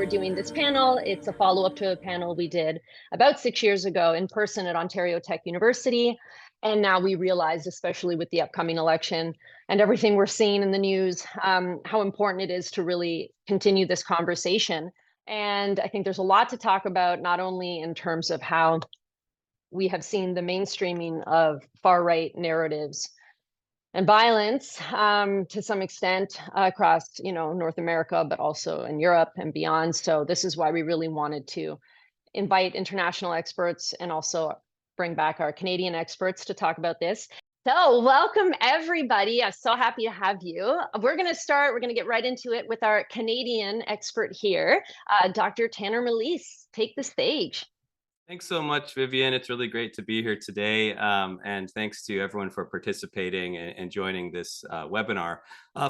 we're doing this panel. It's a follow-up to a panel we did about 6 years ago in person at Ontario Tech University. And now we realized, especially with the upcoming election and everything we're seeing in the news, how important it is to really continue this conversation. And I think there's a lot to talk about, not only in terms of how we have seen the mainstreaming of far-right narratives and violence to some extent across North America, but also in Europe and beyond. So this is why we really wanted to invite international experts and also bring back our Canadian experts to talk about this. So welcome everybody. I'm so happy to have you. We're going to get right into it with our Canadian expert here, Dr. Tanner Mirrlees. Take the stage. Thanks so much, Vivian. It's really great to be here today. And thanks to everyone for participating and joining this webinar.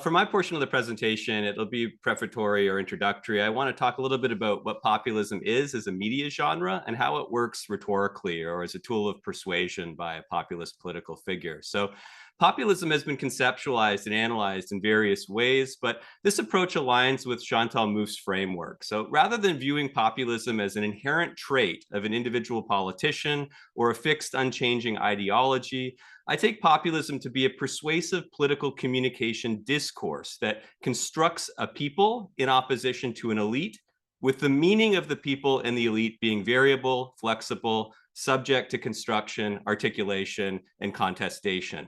For my portion of the presentation, it'll be prefatory or introductory. I want to talk a little bit about what populism is as a media genre and how it works rhetorically or as a tool of persuasion by a populist political figure. So populism has been conceptualized and analyzed in various ways, but this approach aligns with Chantal Mouffe's framework. So rather than viewing populism as an inherent trait of an individual politician or a fixed, unchanging ideology, I take populism to be a persuasive political communication discourse that constructs a people in opposition to an elite, with the meaning of the people and the elite being variable, flexible, subject to construction, articulation, and contestation.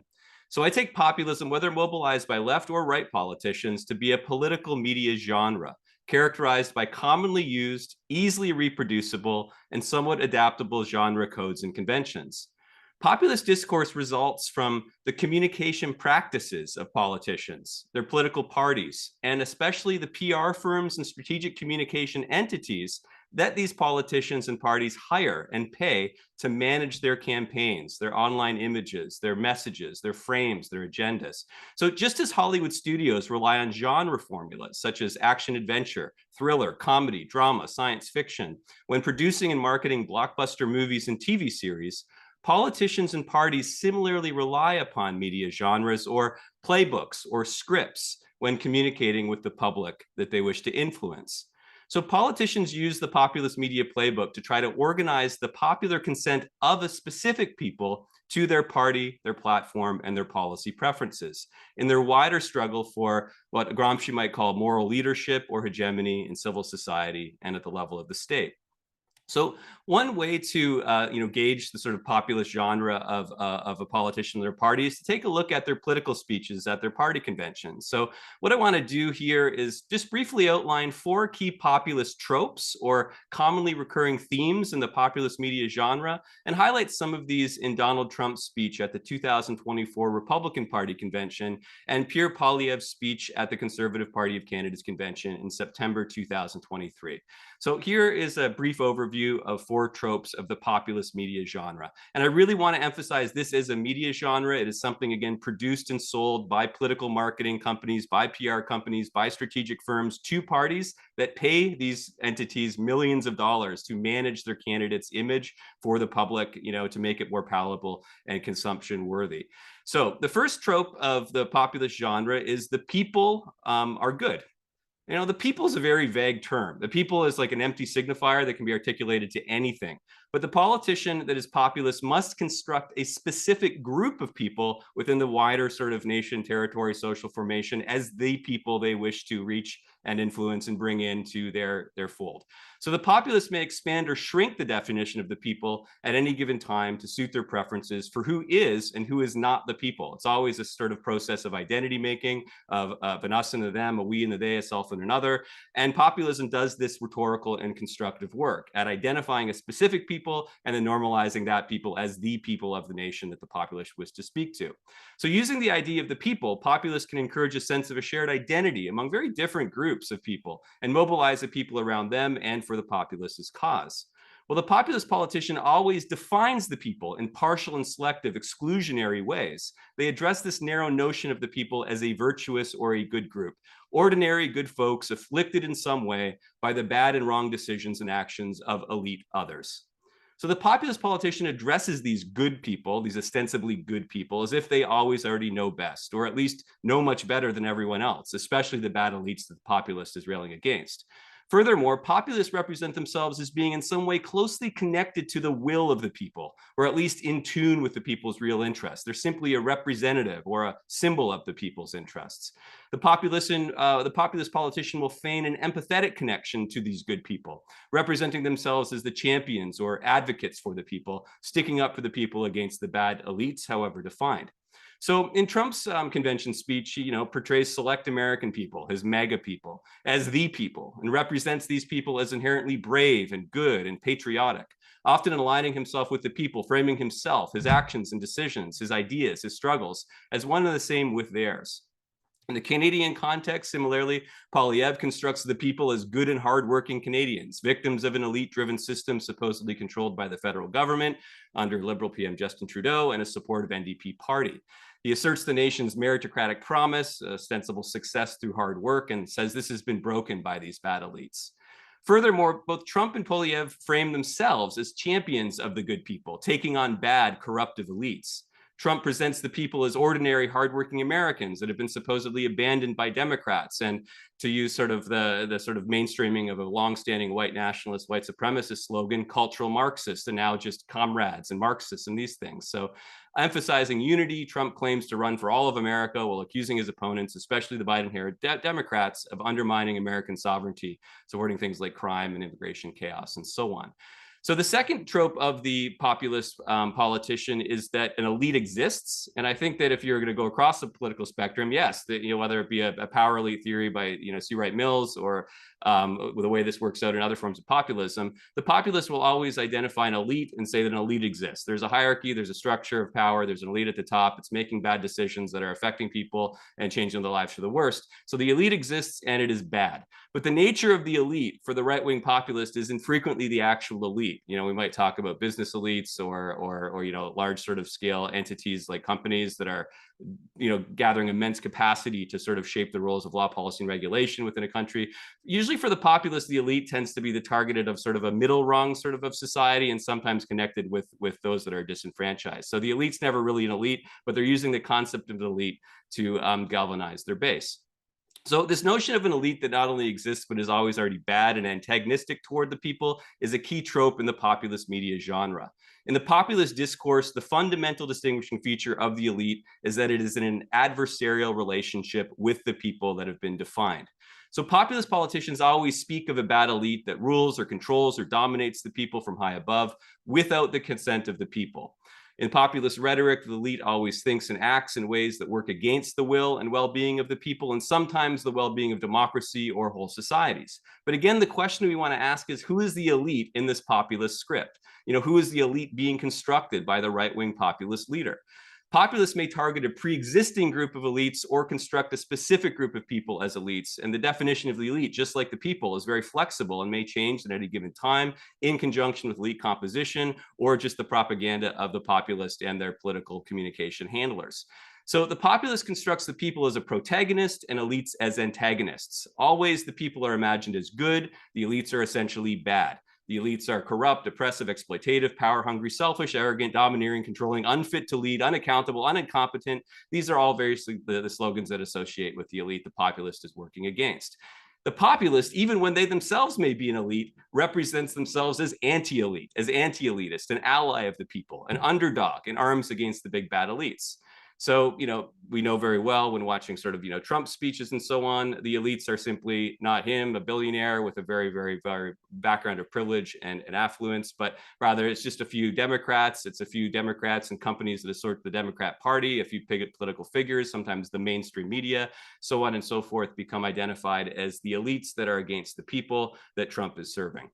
So I take populism, whether mobilized by left or right politicians, to be a political media genre characterized by commonly used, easily reproducible, and somewhat adaptable genre codes and conventions. Populist discourse results from the communication practices of politicians, their political parties, and especially the PR firms and strategic communication entities that these politicians and parties hire and pay to manage their campaigns, their online images, their messages, their frames, their agendas. So just as Hollywood studios rely on genre formulas such as action adventure, thriller, comedy, drama, science fiction, when producing and marketing blockbuster movies and TV series, politicians and parties similarly rely upon media genres or playbooks or scripts when communicating with the public that they wish to influence. So politicians use the populist media playbook to try to organize the popular consent of a specific people to their party, their platform, and their policy preferences in their wider struggle for what Gramsci might call moral leadership or hegemony in civil society and at the level of the state. So one way to gauge the sort of populist genre of a politician or their party is to take a look at their political speeches at their party conventions. So what I want to do here is just briefly outline 4 key populist tropes or commonly recurring themes in the populist media genre and highlight some of these in Donald Trump's speech at the 2024 Republican Party convention and Pierre Poilievre's speech at the Conservative Party of Canada's convention in September 2023. So here is a brief overview of 4 tropes of the populist media genre. And I really want to emphasize this is a media genre. It is something, again, produced and sold by political marketing companies, by PR companies, by strategic firms to parties that pay these entities millions of dollars to manage their candidates' image for the public, to make it more palatable and consumption worthy. So the first trope of the populist genre is the people are good. The people is a very vague term. The people is like an empty signifier that can be articulated to anything. But the politician that is populist must construct a specific group of people within the wider sort of nation, territory, social formation as the people they wish to reach and influence and bring into their fold. So the populace may expand or shrink the definition of the people at any given time to suit their preferences for who is and who is not the people. It's always a sort of process of identity making, of an us and a them, a we and a they, a self and another. And populism does this rhetorical and constructive work at identifying a specific people and then normalizing that people as the people of the nation that the populace wish to speak to. So using the idea of the people, populists can encourage a sense of a shared identity among very different groups of people and mobilize the people around them and for the populist's cause. Well, the populist politician always defines the people in partial and selective exclusionary ways. They address this narrow notion of the people as a virtuous or a good group, ordinary good folks afflicted in some way by the bad and wrong decisions and actions of elite others. So the populist politician addresses these good people, these ostensibly good people, as if they always already know best, or at least know much better than everyone else, especially the bad elites that the populist is railing against. Furthermore, populists represent themselves as being in some way closely connected to the will of the people, or at least in tune with the people's real interests. They're simply a representative or a symbol of the people's interests. The populist politician will feign an empathetic connection to these good people, representing themselves as the champions or advocates for the people, sticking up for the people against the bad elites, however defined. So in Trump's convention speech, he, portrays select American people, his MAGA people, as the people, and represents these people as inherently brave and good and patriotic, often aligning himself with the people, framing himself, his actions and decisions, his ideas, his struggles, as one and the same with theirs. In the Canadian context, similarly, Poilievre constructs the people as good and hardworking Canadians, victims of an elite-driven system supposedly controlled by the federal government under Liberal PM Justin Trudeau and a supportive NDP party. He asserts the nation's meritocratic promise, ostensible success through hard work, and says this has been broken by these bad elites. Furthermore, both Trump and Poilievre frame themselves as champions of the good people, taking on bad, corruptive elites. Trump presents the people as ordinary, hardworking Americans that have been supposedly abandoned by Democrats, and to use sort of the sort of mainstreaming of a longstanding white nationalist, white supremacist slogan, cultural Marxists, and now just comrades and Marxists and these things. So emphasizing unity, Trump claims to run for all of America while accusing his opponents, especially the Biden-Harris Democrats, of undermining American sovereignty, supporting things like crime and immigration chaos and so on. So the second trope of the populist politician is that an elite exists. And I think that if you're going to go across the political spectrum, yes, that, whether it be a power elite theory by, C. Wright Mills or the way this works out in other forms of populism, the populist will always identify an elite and say that an elite exists. There's a hierarchy, there's a structure of power, there's an elite at the top. It's making bad decisions that are affecting people and changing their lives for the worst. So the elite exists and it is bad. But the nature of the elite for the right-wing populist is infrequently the actual elite. We might talk about business elites or large sort of scale entities like companies that are, gathering immense capacity to sort of shape the roles of law, policy, and regulation within a country. Usually for the populace, the elite tends to be the targeted of sort of a middle rung sort of society, and sometimes connected with those that are disenfranchised. So the elite's never really an elite, but they're using the concept of an elite to galvanize their base. So this notion of an elite that not only exists, but is always already bad and antagonistic toward the people is a key trope in the populist media genre. In the populist discourse, the fundamental distinguishing feature of the elite is that it is in an adversarial relationship with the people that have been defined. So populist politicians always speak of a bad elite that rules or controls or dominates the people from high above without the consent of the people. In populist rhetoric, the elite always thinks and acts in ways that work against the will and well-being of the people, and sometimes the well-being of democracy or whole societies. But again, the question we want to ask is, who is the elite in this populist script? Who is the elite being constructed by the right-wing populist leader? Populists may target a pre-existing group of elites or construct a specific group of people as elites. And the definition of the elite, just like the people, is very flexible and may change at any given time in conjunction with elite composition or just the propaganda of the populist and their political communication handlers. So the populist constructs the people as a protagonist and elites as antagonists. Always the people are imagined as good, the elites are essentially bad. The elites are corrupt, oppressive, exploitative, power-hungry, selfish, arrogant, domineering, controlling, unfit to lead, unaccountable, incompetent. These are all variously the slogans that associate with the elite the populist is working against. The populist, even when they themselves may be an elite, represents themselves as anti-elite, as anti-elitist, an ally of the people, an underdog in arms against the big bad elites. So, we know very well when watching sort of, Trump speeches and so on, the elites are simply not him, a billionaire with a very, very, very background of privilege and affluence, but rather it's just a few Democrats. It's a few Democrats and companies that assort the Democrat Party, a few political figures, sometimes the mainstream media, so on and so forth, become identified as the elites that are against the people that Trump is serving.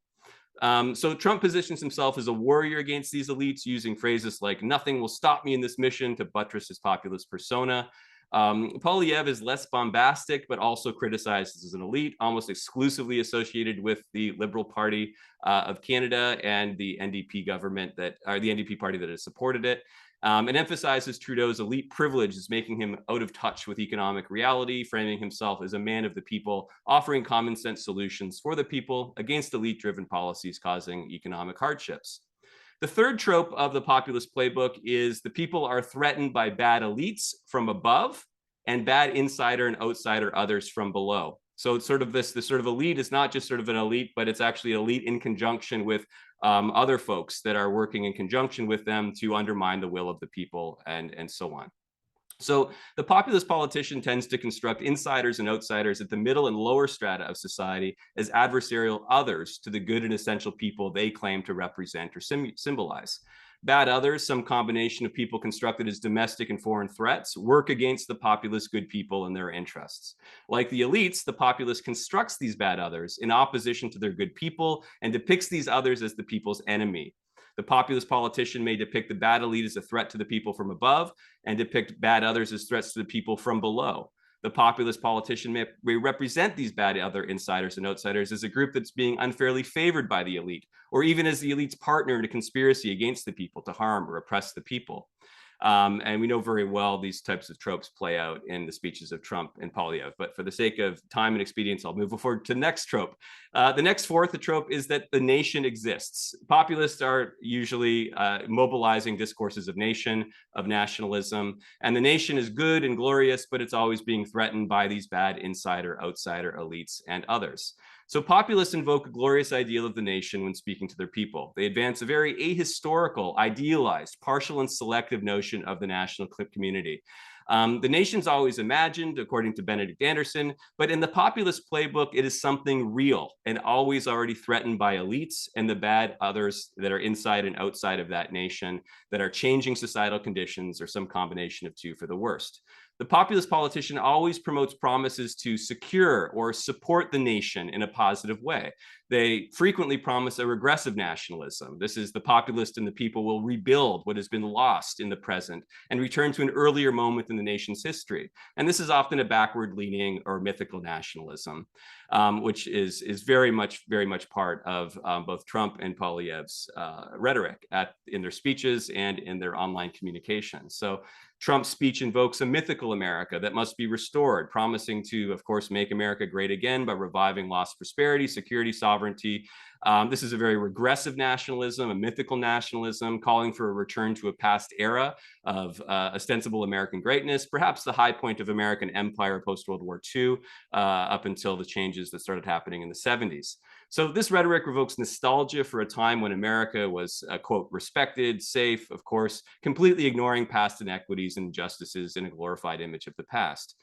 So Trump positions himself as a warrior against these elites, using phrases like "nothing will stop me in this mission" to buttress his populist persona. Poilievre is less bombastic, but also criticized as an elite, almost exclusively associated with the Liberal Party of Canada and the NDP government the NDP party that has supported it. And emphasizes Trudeau's elite privilege as making him out of touch with economic reality, framing himself as a man of the people, offering common sense solutions for the people against elite-driven policies causing economic hardships. The third trope of the populist playbook is the people are threatened by bad elites from above and bad insider and outsider others from below. So it's sort of this sort of elite is not just sort of an elite, but it's actually elite in conjunction with other folks that are working in conjunction with them to undermine the will of the people and so on. So the populist politician tends to construct insiders and outsiders at the middle and lower strata of society as adversarial others to the good and essential people they claim to represent or symbolize. Bad others, some combination of people constructed as domestic and foreign threats, work against the populist good people and their interests. Like the elites, the populace constructs these bad others in opposition to their good people and depicts these others as the people's enemy. The populist politician may depict the bad elite as a threat to the people from above and depict bad others as threats to the people from below. The populist politician may represent these bad other insiders and outsiders as a group that's being unfairly favored by the elite, or even as the elite's partner in a conspiracy against the people to harm or oppress the people. And we know very well these types of tropes play out in the speeches of Trump and Poilievre. But for the sake of time and expedience, I'll move forward to the next trope. The next fourth trope is that the nation exists. Populists are usually mobilizing discourses of nation, of nationalism, and the nation is good and glorious, but it's always being threatened by these bad insider, outsider elites and others. So populists invoke a glorious ideal of the nation when speaking to their people. They advance a very ahistorical, idealized, partial and selective notion of the national community. The nation's always imagined, according to Benedict Anderson, but in the populist playbook, it is something real and always already threatened by elites and the bad others that are inside and outside of that nation that are changing societal conditions or some combination of two for the worst. The populist politician always promotes promises to secure or support the nation in a positive way. They frequently promise a regressive nationalism. This is the populist and the people will rebuild what has been lost in the present and return to an earlier moment in the nation's history. And this is often a backward-leaning or mythical nationalism, which is very much part of both Trump and Poilievre's rhetoric in their speeches and in their online communication. So Trump's speech invokes a mythical America that must be restored, promising to, of course, make America great again by reviving lost prosperity, security, sovereignty. This is a very regressive nationalism, a mythical nationalism, calling for a return to a past era of ostensible American greatness, perhaps the high point of American empire post-World War II, up until the changes that started happening in the 70s. So this rhetoric evokes nostalgia for a time when America was, quote, respected, safe, of course, completely ignoring past inequities and injustices in a glorified image of the past.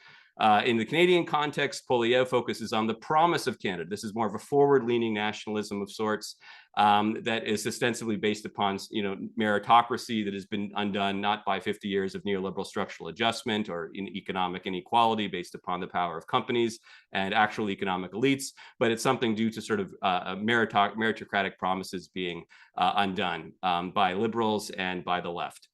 In the Canadian context, Poilievre focuses on the promise of Canada. This is more of a forward-leaning nationalism of sorts that is ostensibly based upon, meritocracy that has been undone not by 50 years of neoliberal structural adjustment or in economic inequality based upon the power of companies and actual economic elites, but it's something due to sort of meritocratic promises being undone by liberals and by the left.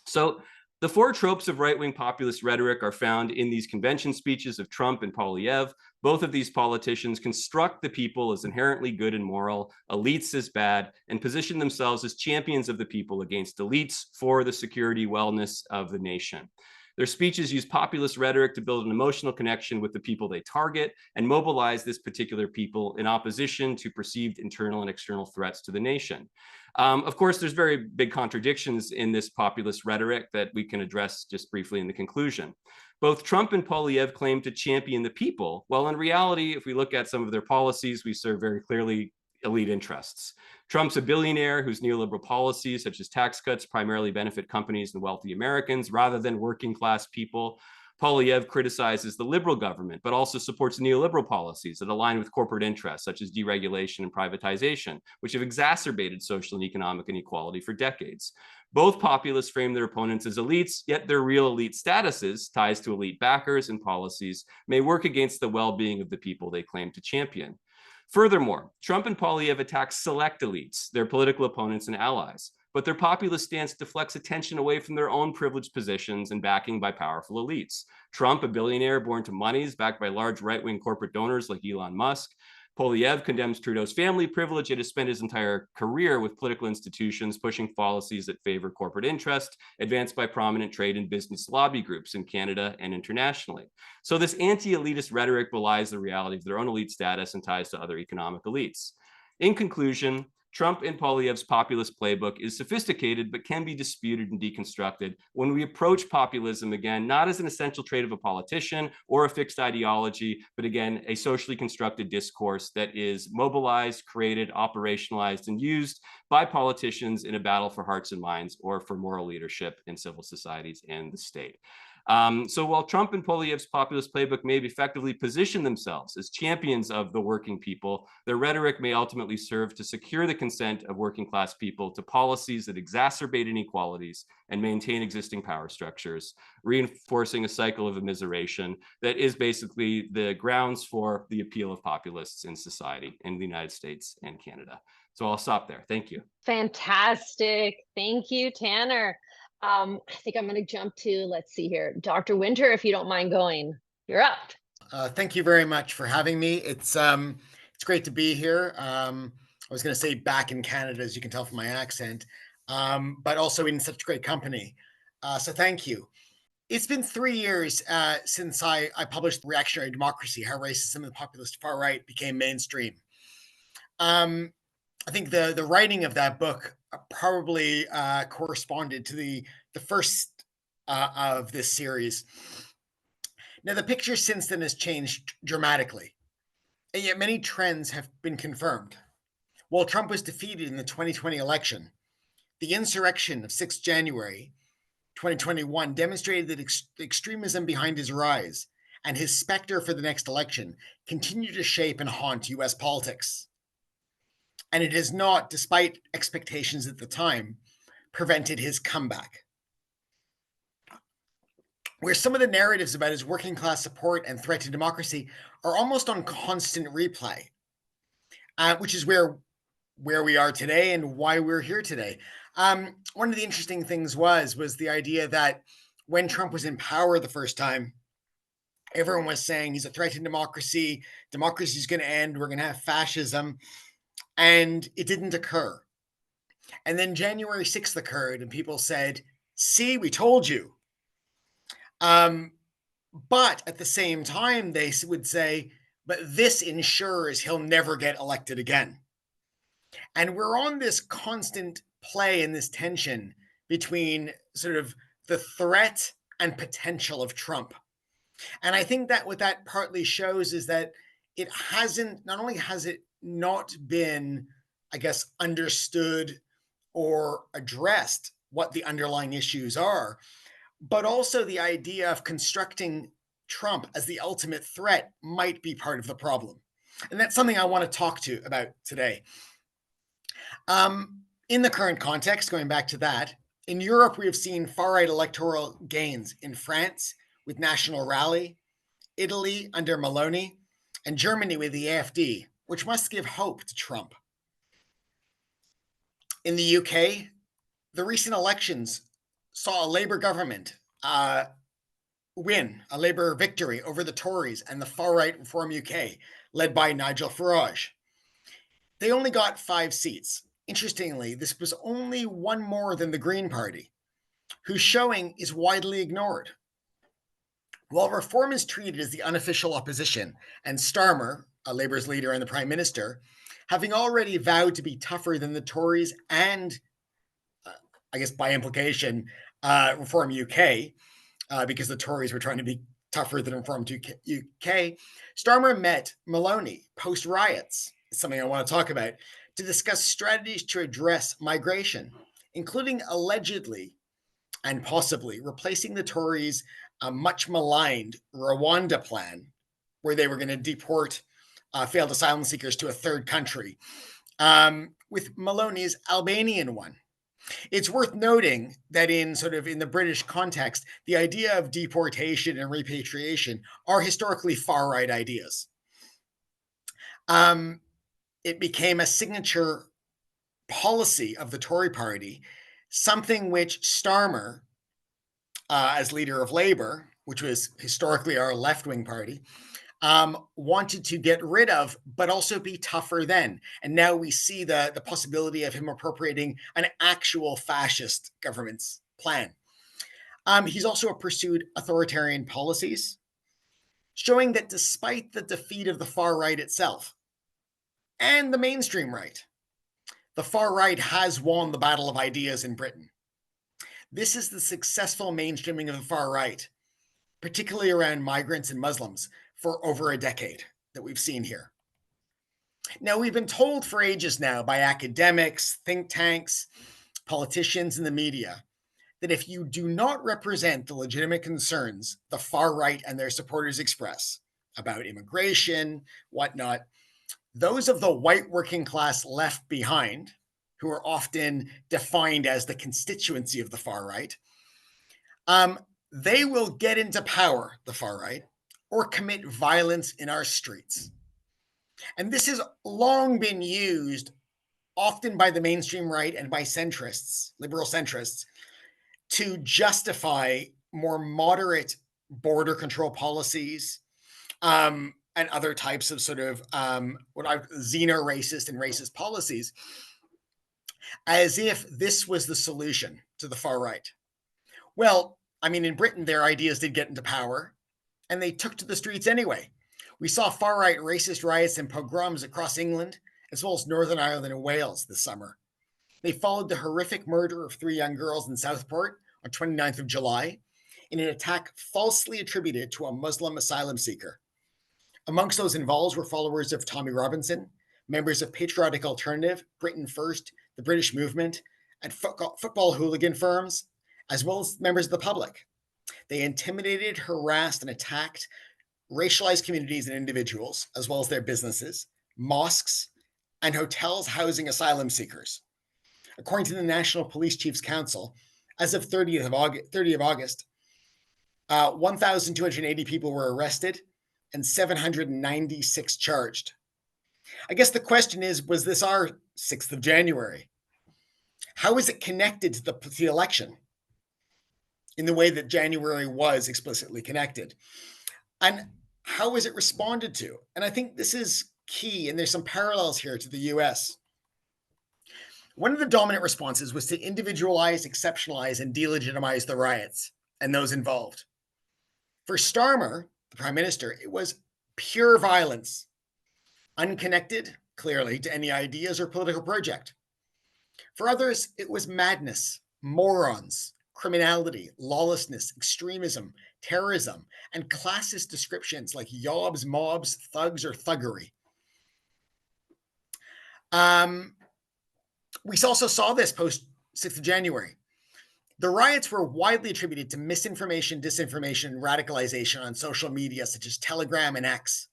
So the four tropes of right-wing populist rhetoric are found in these convention speeches of Trump and Poilievre. Both of these politicians construct the people as inherently good and moral, elites as bad, and position themselves as champions of the people against elites for the security, wellness of the nation. Their speeches use populist rhetoric to build an emotional connection with the people they target and mobilize this particular people in opposition to perceived internal and external threats to the nation. Of course, there's very big contradictions in this populist rhetoric that we can address just briefly in the conclusion. Both Trump and Poilievre claim to champion the people, while in reality, if we look at some of their policies, we serve very clearly elite interests. Trump's a billionaire whose neoliberal policies, such as tax cuts, primarily benefit companies and wealthy Americans rather than working class people. Poilievre criticizes the liberal government, but also supports neoliberal policies that align with corporate interests, such as deregulation and privatization, which have exacerbated social and economic inequality for decades. Both populists frame their opponents as elites, yet their real elite statuses, ties to elite backers and policies, may work against the well-being of the people they claim to champion. Furthermore, Trump and Poilievre attack select elites, their political opponents and allies, but their populist stance deflects attention away from their own privileged positions and backing by powerful elites. Trump, a billionaire born to monies, backed by large right-wing corporate donors like Elon Musk. Poilievre condemns Trudeau's family privilege, yet has spent his entire career with political institutions pushing policies that favor corporate interest, advanced by prominent trade and business lobby groups in Canada and internationally. So this anti-elitist rhetoric belies the reality of their own elite status and ties to other economic elites. In conclusion, Trump and Poilievre's populist playbook is sophisticated, but can be disputed and deconstructed when we approach populism, again, not as an essential trait of a politician or a fixed ideology, but again, a socially constructed discourse that is mobilized, created, operationalized, and used by politicians in a battle for hearts and minds or for moral leadership in civil societies and the state. So while Trump and Poilievre's populist playbook may effectively position themselves as champions of the working people, their rhetoric may ultimately serve to secure the consent of working class people to policies that exacerbate inequalities and maintain existing power structures, reinforcing a cycle of immiseration that is basically the grounds for the appeal of populists in society in the United States and Canada. So I'll stop there. Thank you. Fantastic. Thank you, Tanner. I think I'm going to jump to, let's see here, Dr. Winter, if you don't mind going. You're up. Thank you very much for having me. It's great to be here. I was going to say back in Canada, as you can tell from my accent, but also in such great company. So thank you. It's been 3 years since I published Reactionary Democracy, How Racism and the Populist Far Right Became Mainstream. I think the writing of that book probably corresponded to the first of this series. Now, the picture since then has changed dramatically, and yet many trends have been confirmed. While Trump was defeated in the 2020 election, the insurrection of 6 January 2021 demonstrated that the extremism behind his rise and his specter for the next election continue to shape and haunt US politics. And it has not, despite expectations at the time, prevented his comeback. Where some of the narratives about his working class support and threat to democracy are almost on constant replay, which is where we are today and why we're here today. One of the interesting things was the idea that when Trump was in power the first time, everyone was saying he's a threat to democracy, democracy is going to end, we're going to have fascism, and it didn't occur. And then January 6th occurred, and people said, see, we told you. But at the same time, they would say, but this ensures he'll never get elected again. And we're on this constant play and this tension between sort of the threat and potential of Trump. And I think that what that partly shows is that it hasn't, not only has it not been, I guess, understood or addressed what the underlying issues are, but also the idea of constructing Trump as the ultimate threat might be part of the problem. And that's something I want to talk to about today. In the current context, going back to that, in Europe, we have seen far-right electoral gains in France with National Rally, Italy under Meloni, and Germany with the AfD, which must give hope to Trump. In the UK, the recent elections saw a Labour government win, a Labour victory over the Tories and the far-right Reform UK, led by Nigel Farage. They only got 5 seats. Interestingly, this was only one more than the Green Party, whose showing is widely ignored. While Reform is treated as the unofficial opposition, and Starmer, Labour's leader and the Prime Minister, having already vowed to be tougher than the Tories and, I guess by implication, Reform UK, because the Tories were trying to be tougher than Reform UK, Starmer met Meloni post-riots, something I want to talk about, to discuss strategies to address migration, including allegedly and possibly replacing the Tories' much maligned Rwanda plan, where they were going to deport failed asylum seekers to a third country, with Meloni's Albanian one. It's worth noting that in the British context, the idea of deportation and repatriation are historically far-right ideas. It became a signature policy of the Tory party, something which Starmer, as leader of Labour, which was historically our left-wing party, wanted to get rid of, but also be tougher then. And now we see the possibility of him appropriating an actual fascist government's plan. He's also pursued authoritarian policies, showing that despite the defeat of the far right itself and the mainstream right, the far right has won the battle of ideas in Britain. This is the successful mainstreaming of the far right, particularly around migrants and Muslims, for over a decade that we've seen here. Now, we've been told for ages now by academics, think tanks, politicians, and the media that if you do not represent the legitimate concerns the far right and their supporters express about immigration, whatnot, those of the white working class left behind, who are often defined as the constituency of the far right, they will get into power, the far right, or commit violence in our streets. And this has long been used, often by the mainstream right and by centrists, liberal centrists, to justify more moderate border control policies and other types of sort of xeno-racist and racist policies, as if this was the solution to the far right. Well, I mean, in Britain, their ideas did get into power, and they took to the streets anyway. We saw far-right racist riots and pogroms across England, as well as Northern Ireland and Wales this summer. They followed the horrific murder of 3 young girls in Southport on 29th of July in an attack falsely attributed to a Muslim asylum seeker. Amongst those involved were followers of Tommy Robinson, members of Patriotic Alternative, Britain First, the British Movement, and football hooligan firms, as well as members of the public. They intimidated, harassed, and attacked racialized communities and individuals, as well as their businesses, mosques, and hotels housing asylum seekers. According to the National Police Chiefs Council, as of 30th of August, 1,280 people were arrested and 796 charged. I guess the question is, was this our 6th of January? How is it connected to the election in the way that January was explicitly connected? And how is it responded to? And I think this is key, and there's some parallels here to the US. One of the dominant responses was to individualize, exceptionalize, and delegitimize the riots and those involved. For Starmer, the prime minister, it was pure violence, unconnected, clearly, to any ideas or political project. For others, it was madness, morons, criminality, lawlessness, extremism, terrorism, and classist descriptions like yobs, mobs, thugs, or thuggery. We also saw this post 6th of January. The riots were widely attributed to misinformation, disinformation, and radicalization on social media such as Telegram and X,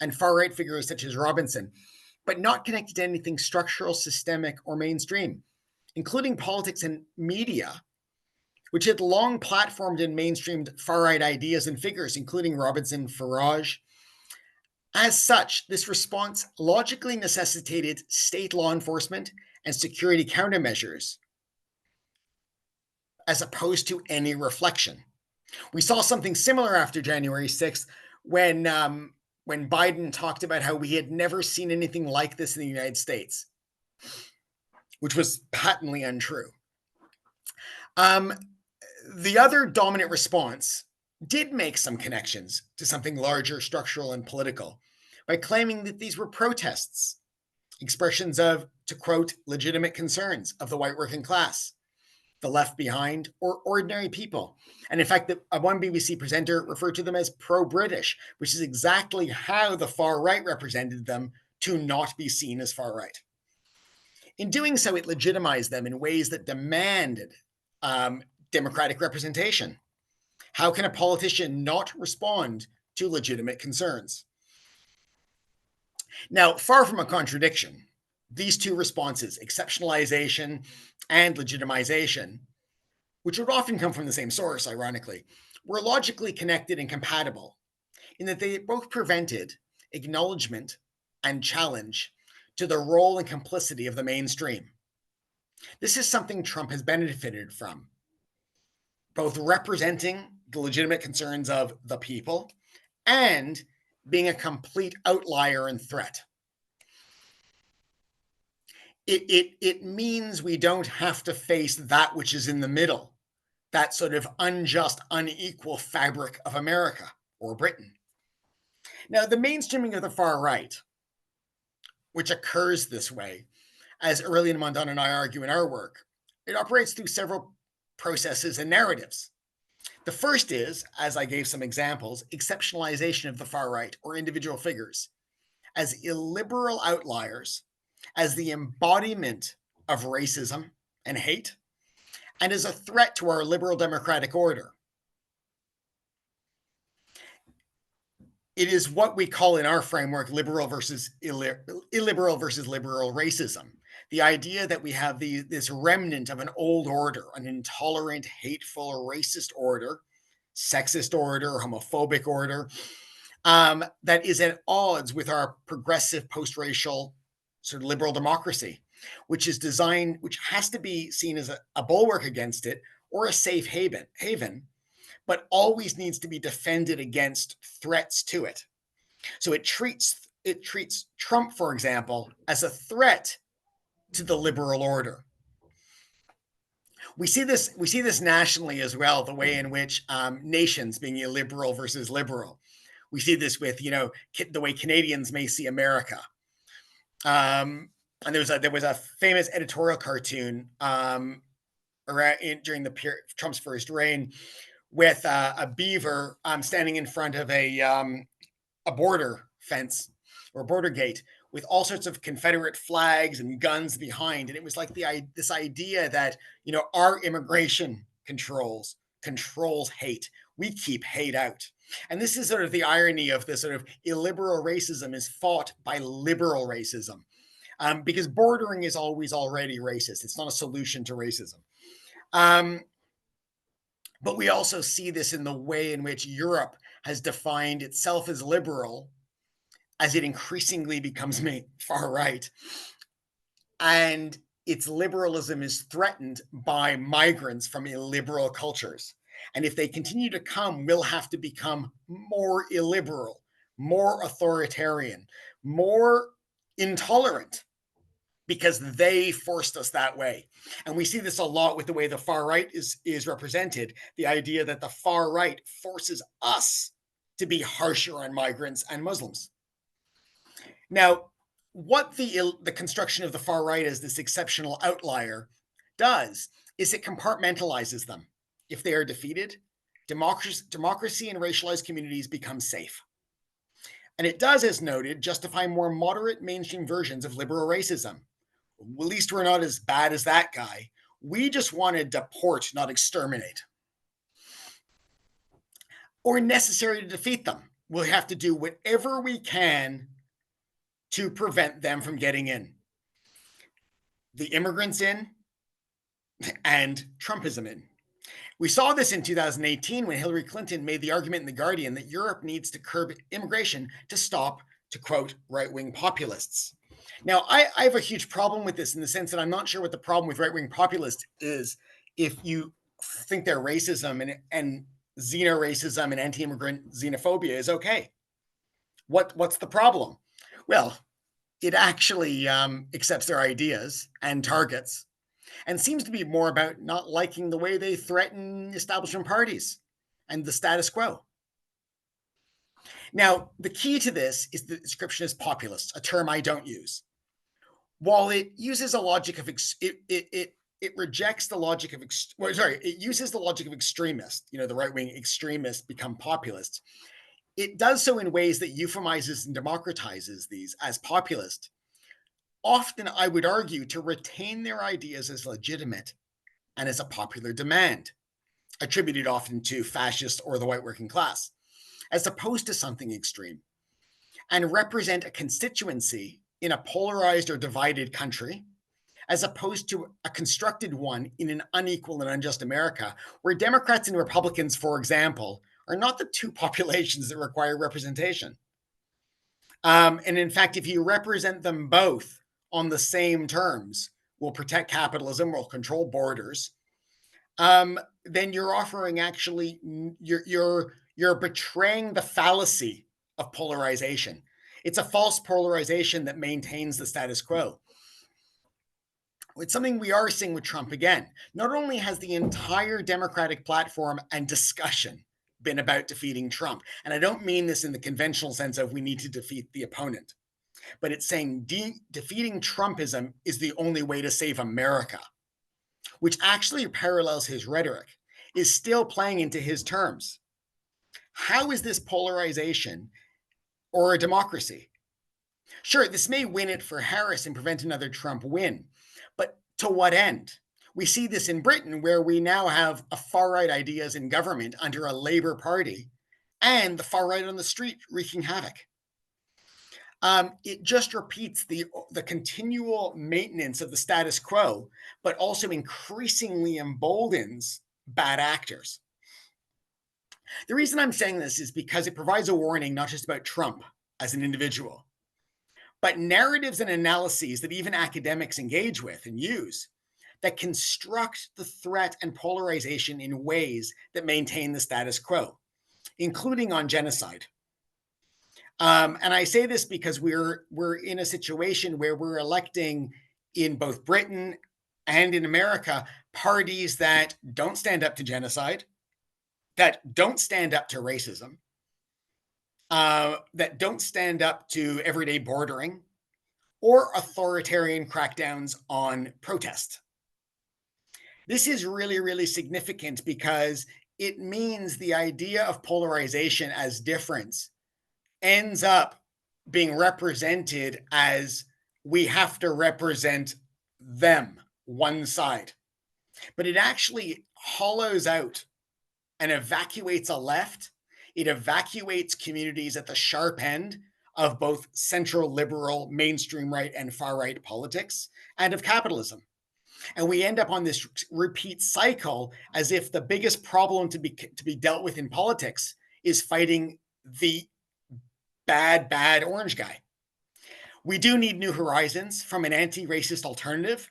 and far-right figures such as Robinson, but not connected to anything structural, systemic, or mainstream, including politics and media, which had long platformed and mainstreamed far-right ideas and figures, including Robinson, Farage. As such, this response logically necessitated state law enforcement and security countermeasures, as opposed to any reflection. We saw something similar after January 6th when Biden talked about how we had never seen anything like this in the United States, which was patently untrue. The other dominant response did make some connections to something larger, structural, and political by claiming that these were protests, expressions of, to quote, legitimate concerns of the white working class, the left behind, or ordinary people. And in fact, one BBC presenter referred to them as pro-British, which is exactly how the far right represented them to not be seen as far right. In doing so, it legitimized them in ways that demanded democratic representation. How can a politician not respond to legitimate concerns? Now, far from a contradiction, these two responses, exceptionalization and legitimization, which would often come from the same source, ironically, were logically connected and compatible in that they both prevented acknowledgement and challenge to the role and complicity of the mainstream. This is something Trump has benefited from, both representing the legitimate concerns of the people and being a complete outlier and threat. It means we don't have to face that which is in the middle, that sort of unjust, unequal fabric of America or Britain. Now, the mainstreaming of the far right, which occurs this way, as Aurelian Mondon and I argue in our work, it operates through several processes and narratives. The first is, as I gave some examples, exceptionalization of the far right or individual figures as illiberal outliers, as the embodiment of racism and hate, and as a threat to our liberal democratic order. It is what we call in our framework illiberal versus liberal racism. The idea that we have this remnant of an old order, an intolerant, hateful, racist order, sexist order, homophobic order, that is at odds with our progressive post-racial sort of liberal democracy, which has to be seen as a bulwark against it or a safe haven, but always needs to be defended against threats to it. So it treats Trump, for example, as a threat to the liberal order. We see this nationally as well, the way in which nations being illiberal versus liberal. We see this with, the way Canadians may see America. And there was a famous editorial cartoon during Trump's first reign with a beaver standing in front of a border fence or border gate with all sorts of Confederate flags and guns behind. And it was like this idea that, our immigration controls hate. We keep hate out. And this is sort of the irony of the sort of illiberal racism is fought by liberal racism, because bordering is always already racist. It's not a solution to racism. But we also see this in the way in which Europe has defined itself as liberal as it increasingly becomes far right. And its liberalism is threatened by migrants from illiberal cultures. And if they continue to come, we'll have to become more illiberal, more authoritarian, more intolerant, because they forced us that way. And we see this a lot with the way the far right is represented, the idea that the far right forces us to be harsher on migrants and Muslims. Now, what the construction of the far right as this exceptional outlier does is it compartmentalizes them. If they are defeated, democracy and racialized communities become safe. And it does, as noted, justify more moderate mainstream versions of liberal racism. At least we're not as bad as that guy. We just want to deport, not exterminate. Or necessary to defeat them. We'll have to do whatever we can to prevent them from getting in. The immigrants in, and Trumpism in. We saw this in 2018 when Hillary Clinton made the argument in The Guardian that Europe needs to curb immigration to stop, to quote, right-wing populists. Now, I have a huge problem with this in the sense that I'm not sure what the problem with right-wing populists is if you think their racism and xeno-racism and anti-immigrant xenophobia is okay. What's the problem? Well, it actually accepts their ideas and targets and seems to be more about not liking the way they threaten establishment parties and the status quo. Now, the key to this is the description as populist, a term I don't use. While it uses a logic of it rejects the logic of it uses the logic of extremists. The right-wing extremists become populists. It does so in ways that euphemizes and democratizes these as populist. Often, I would argue, to retain their ideas as legitimate and as a popular demand, attributed often to fascists or the white working class, as opposed to something extreme, and represent a constituency in a polarized or divided country, as opposed to a constructed one in an unequal and unjust America, where Democrats and Republicans, for example, are not the two populations that require representation. And in fact, if you represent them both on the same terms, will protect capitalism, will control borders, then you're offering actually, you're betraying the fallacy of polarization. It's a false polarization that maintains the status quo. It's something we are seeing with Trump again. Not only has the entire Democratic platform and discussion been about defeating Trump, and I don't mean this in the conventional sense of we need to defeat the opponent. but it's saying defeating Trumpism is the only way to save America, which actually parallels his rhetoric, is still playing into his terms. How is this polarization or a democracy? Sure, this may win it for Harris and prevent another Trump win, but to what end? We see this in Britain, where we now have a far-right ideas in government under a Labour Party and the far-right on the street wreaking havoc. It just repeats the continual maintenance of the status quo, but also increasingly emboldens bad actors. The reason I'm saying this is because it provides a warning not just about Trump as an individual, but narratives and analyses that even academics engage with and use that construct the threat and polarization in ways that maintain the status quo, including on genocide. And I say this because we're in a situation where we're electing in both Britain and in America parties that don't stand up to genocide, that don't stand up to racism, that don't stand up to everyday bordering or authoritarian crackdowns on protest. This is really, really significant because it means the idea of polarization as difference ends up being represented as we have to represent them, one side. But it actually hollows out and evacuates a left. It evacuates communities at the sharp end of both central liberal, mainstream right, and far right politics, and of capitalism. And we end up on this repeat cycle as if the biggest problem to be dealt with in politics is fighting the bad orange guy. We do need new horizons from an anti-racist alternative,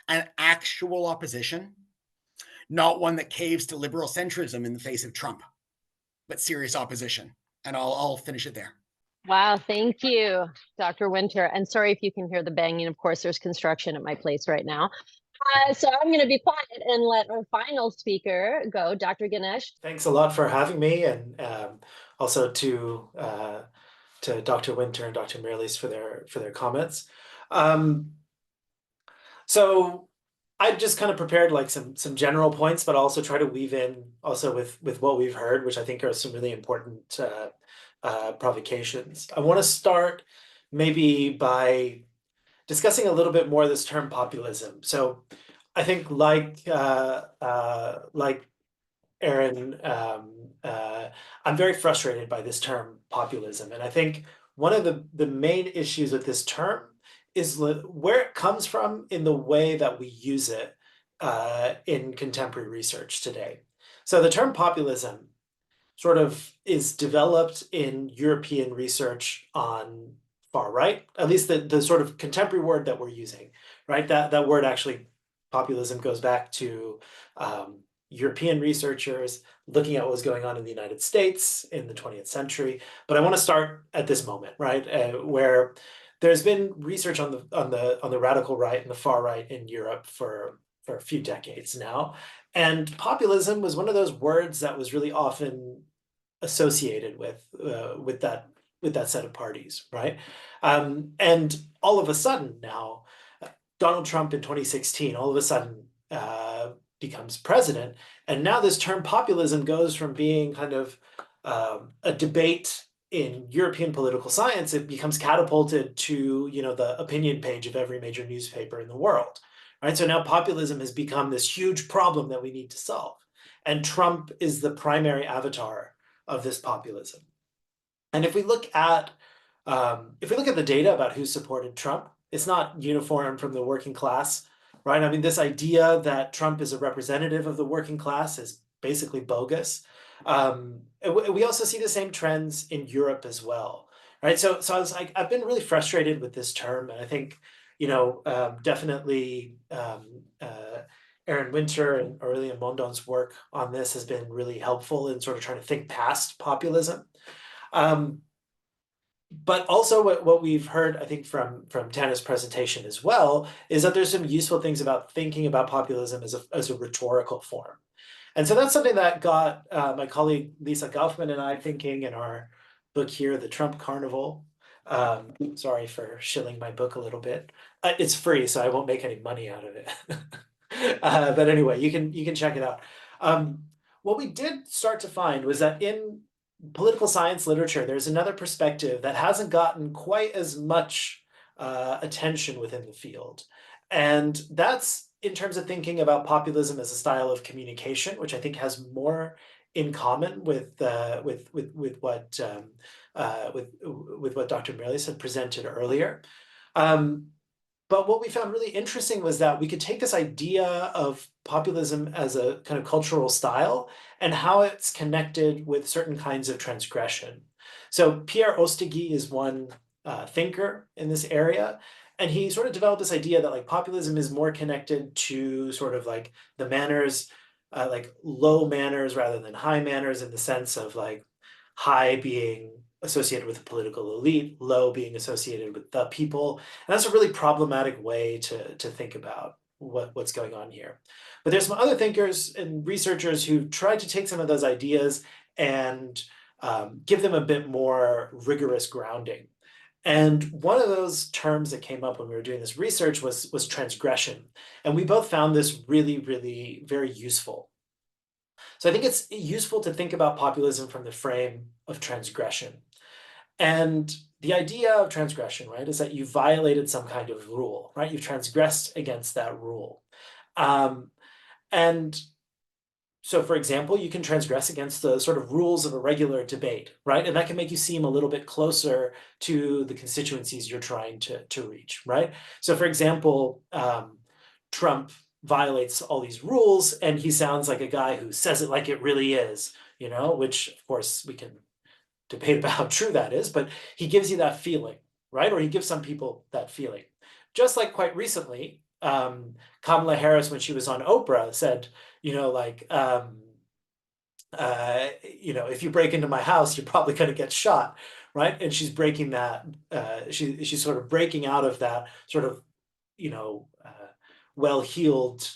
an actual opposition, not one that caves to liberal centrism in the face of Trump, but serious opposition. And I'll finish it there. Wow, thank you, Dr. Winter. And sorry if you can hear the banging. Of course, there's construction at my place right now. So I'm going to be quiet and let our final speaker go, Dr. Ganesh. Thanks a lot for having me, and also to Dr. Winter and Dr. Mirrlees for their comments. So I just kind of prepared like some general points, but also try to weave in also with what we've heard, which I think are some really important provocations. I want to start maybe by discussing a little bit more this term populism. So I think like Aaron, I'm very frustrated by this term populism. And I think one of the main issues with this term is where it comes from in the way that we use it in contemporary research today. So the term populism sort of is developed in European research on far right, at least the sort of contemporary word that we're using, right? That word actually, populism, goes back to European researchers looking at what was going on in the United States in the 20th century. But I want to start at this moment, right, where there's been research on the radical right and the far right in Europe for a few decades now, and populism was one of those words that was really often associated with that set of parties, right? And all of a sudden now, Donald Trump in 2016, all of a sudden becomes president. And now this term populism goes from being kind of a debate in European political science, it becomes catapulted to, the opinion page of every major newspaper in the world, right? So now populism has become this huge problem that we need to solve. And Trump is the primary avatar of this populism. And if we look at the data about who supported Trump, it's not uniform from the working class, right? I mean, this idea that Trump is a representative of the working class is basically bogus. We also see the same trends in Europe as well, right? So I was like, I've been really frustrated with this term, and I think, definitely Aaron Winter and Aurélien Mondon's work on this has been really helpful in sort of trying to think past populism. But also what we've heard, I think, from Tana's presentation as well, is that there's some useful things about thinking about populism as a rhetorical form. And so that's something that got my colleague Lisa Kaufman and I thinking in our book here, The Trump Carnival. Sorry for shilling my book a little bit. It's free, so I won't make any money out of it. But anyway, you can check it out. What we did start to find was that in political science literature, there's another perspective that hasn't gotten quite as much attention within the field. And that's in terms of thinking about populism as a style of communication, which I think has more in common with what Dr. Mirrlees had presented earlier. But what we found really interesting was that we could take this idea of populism as a kind of cultural style and how it's connected with certain kinds of transgression. So Pierre Ostiguy is one thinker in this area, and he sort of developed this idea that like populism is more connected to sort of like the manners, like low manners rather than high manners, in the sense of like high being associated with the political elite, low being associated with the people. And that's a really problematic way to think about what's going on here. But there's some other thinkers and researchers who tried to take some of those ideas and give them a bit more rigorous grounding. And one of those terms that came up when we were doing this research was transgression. And we both found this really, really very useful. So I think it's useful to think about populism from the frame of transgression. And the idea of transgression, right, is that you violated some kind of rule, right? You've transgressed against that rule. And so, for example, you can transgress against the sort of rules of a regular debate, right? And that can make you seem a little bit closer to the constituencies you're trying to reach, right? So, for example, Trump violates all these rules and he sounds like a guy who says it like it really is, you know, which of course we can debate about how true that is, but he gives you that feeling, right? Or he gives some people that feeling. Just like quite recently, Kamala Harris, when she was on Oprah, said, you know, like, you know, if you break into my house, you're probably going to get shot, right? And she's breaking that, she's sort of breaking out of that sort of, you know, well-heeled,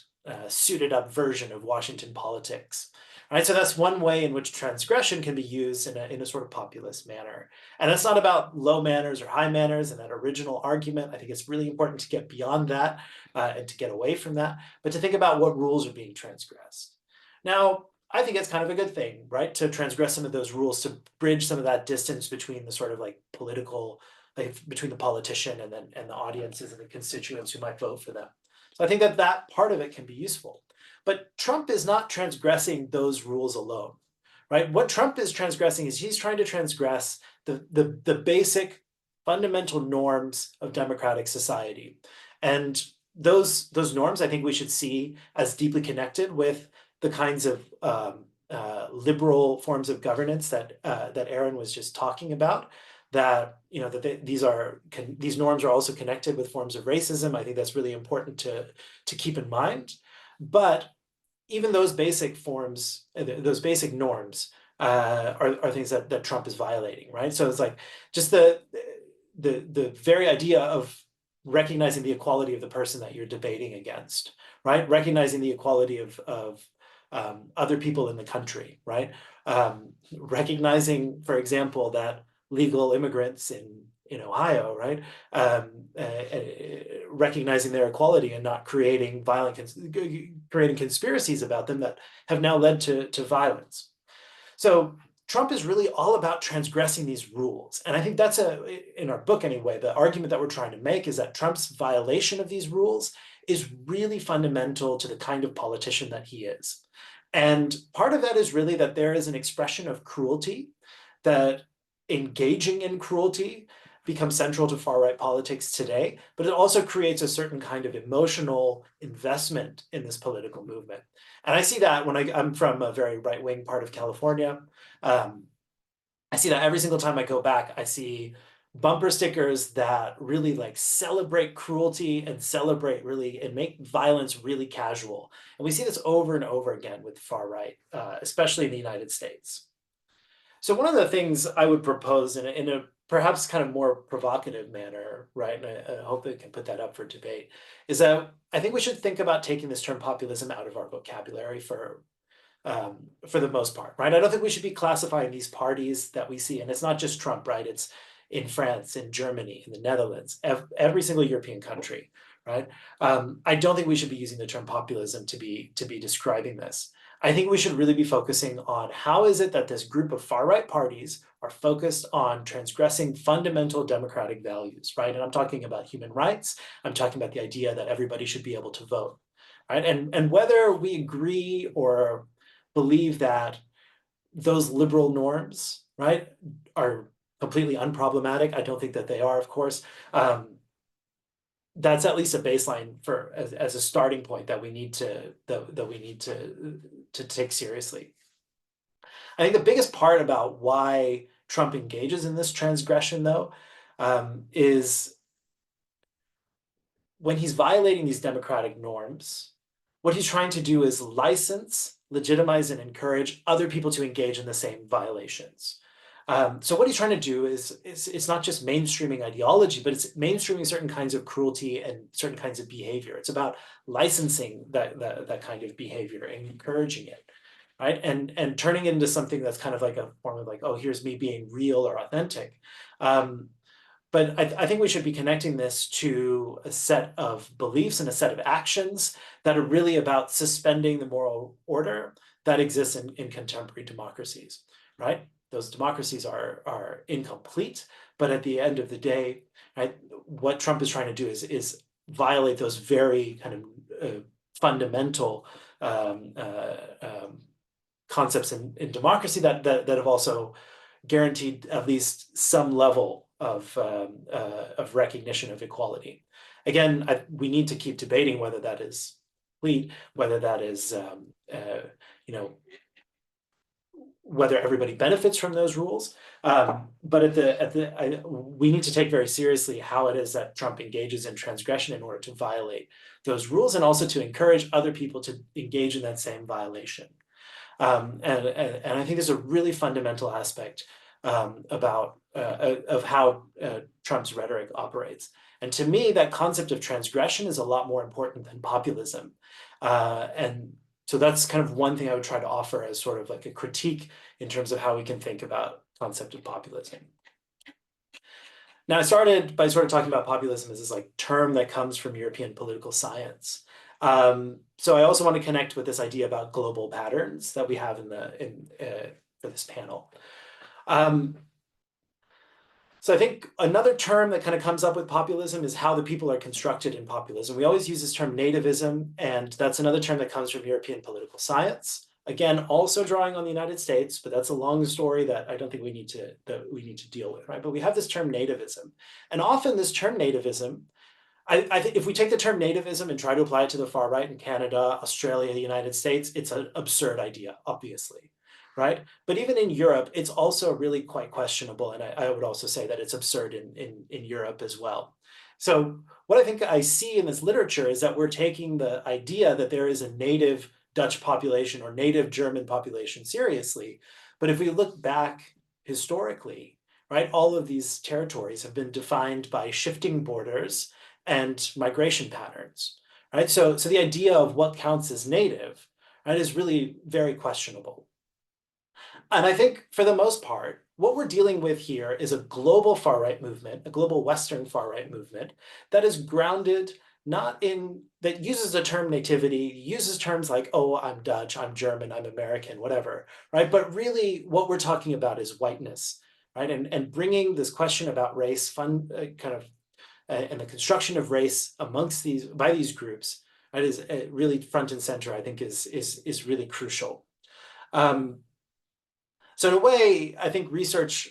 suited up version of Washington politics. Right, so that's one way in which transgression can be used in a sort of populist manner. And it's not about low manners or high manners in that original argument. I think it's really important to get beyond that and to get away from that, but to think about what rules are being transgressed. Now, I think it's kind of a good thing, right, to transgress some of those rules, to bridge some of that distance between the sort of like political, like between the politician and the audiences and the constituents who might vote for them. So I think that that part of it can be useful. But Trump is not transgressing those rules alone, right? What Trump is transgressing is he's trying to transgress the basic fundamental norms of democratic society. And those norms, I think we should see as deeply connected with the kinds of liberal forms of governance that Aaron was just talking about. That, you know, that these norms are also connected with forms of racism. I think that's really important to keep in mind. But even those basic forms, those basic norms are things that Trump is violating, right? So it's like just the very idea of recognizing the equality of the person that you're debating against, right? Recognizing the equality of other people in the country, right? Recognizing, for example, that legal immigrants in Ohio, right? Recognizing their equality and not creating creating conspiracies about them that have now led to violence. So Trump is really all about transgressing these rules. And I think that's in our book anyway, the argument that we're trying to make is that Trump's violation of these rules is really fundamental to the kind of politician that he is. And part of that is really that there is an expression of cruelty, that engaging in cruelty becomes central to far-right politics today, but it also creates a certain kind of emotional investment in this political movement. And I see that when I'm from a very right-wing part of California. I see that every single time I go back, I see bumper stickers that really like celebrate cruelty and celebrate really and make violence really casual. And we see this over and over again with far-right, especially in the United States. So one of the things I would propose in a perhaps kind of more provocative manner, right, and I hope it can put that up for debate, is that I think we should think about taking this term populism out of our vocabulary for the most part, right? I don't think we should be classifying these parties that we see, and it's not just Trump, right? in France, in Germany, in the Netherlands, every single European country, right? I don't think we should be using the term populism to be describing this. I think we should really be focusing on how is it that this group of far-right parties are focused on transgressing fundamental democratic values, right? And I'm talking about human rights. I'm talking about the idea that everybody should be able to vote, right? And whether we agree or believe that those liberal norms, right, are completely unproblematic, I don't think that they are, of course. That's at least a baseline for as a starting point that we need to take seriously. I think the biggest part about why Trump engages in this transgression, though, is when he's violating these democratic norms, what he's trying to do is license, legitimize, and encourage other people to engage in the same violations. So what he's trying to do is it's not just mainstreaming ideology, but it's mainstreaming certain kinds of cruelty and certain kinds of behavior. It's about licensing that kind of behavior and encouraging it, right? And turning it into something that's kind of like a form of like, oh, here's me being real or authentic. But I think we should be connecting this to a set of beliefs and a set of actions that are really about suspending the moral order that exists in contemporary democracies, right? Those democracies are incomplete, but at the end of the day, right, what Trump is trying to do is violate those very kind of fundamental concepts in democracy that have also guaranteed at least some level of recognition of equality. Again, we need to keep debating whether that is complete, whether that is, whether everybody benefits from those rules. But we need to take very seriously how it is that Trump engages in transgression in order to violate those rules, and also to encourage other people to engage in that same violation. And I think there's a really fundamental aspect of how Trump's rhetoric operates. And to me, that concept of transgression is a lot more important than populism. And so that's kind of one thing I would try to offer as sort of like a critique in terms of how we can think about the concept of populism. Now, I started by sort of talking about populism as this like term that comes from European political science. So I also want to connect with this idea about global patterns that we have for this panel. So I think another term that kind of comes up with populism is how the people are constructed in populism. We always use this term nativism, and that's another term that comes from European political science. Again, also drawing on the United States, but that's a long story that I don't think we need to deal with, right? But we have this term nativism, and often this term nativism, I think if we take the term nativism and try to apply it to the far right in Canada, Australia, the United States, it's an absurd idea, obviously, right? But even in Europe, it's also really quite questionable. And I would also say that it's absurd in Europe as well. So what I think I see in this literature is that we're taking the idea that there is a native Dutch population or native German population seriously. But if we look back historically, right, all of these territories have been defined by shifting borders and migration patterns, right? So the idea of what counts as native, right, is really very questionable. And I think for the most part, what we're dealing with here is a global far-right movement, a global Western far-right movement that is grounded not in, that uses the term nativity, uses terms like, oh, I'm Dutch, I'm German, I'm American, whatever, right? But really what we're talking about is whiteness, right? And bringing this question about race, and the construction of race amongst by these groups, right, is really front and center, I think is really crucial. So in a way, I think research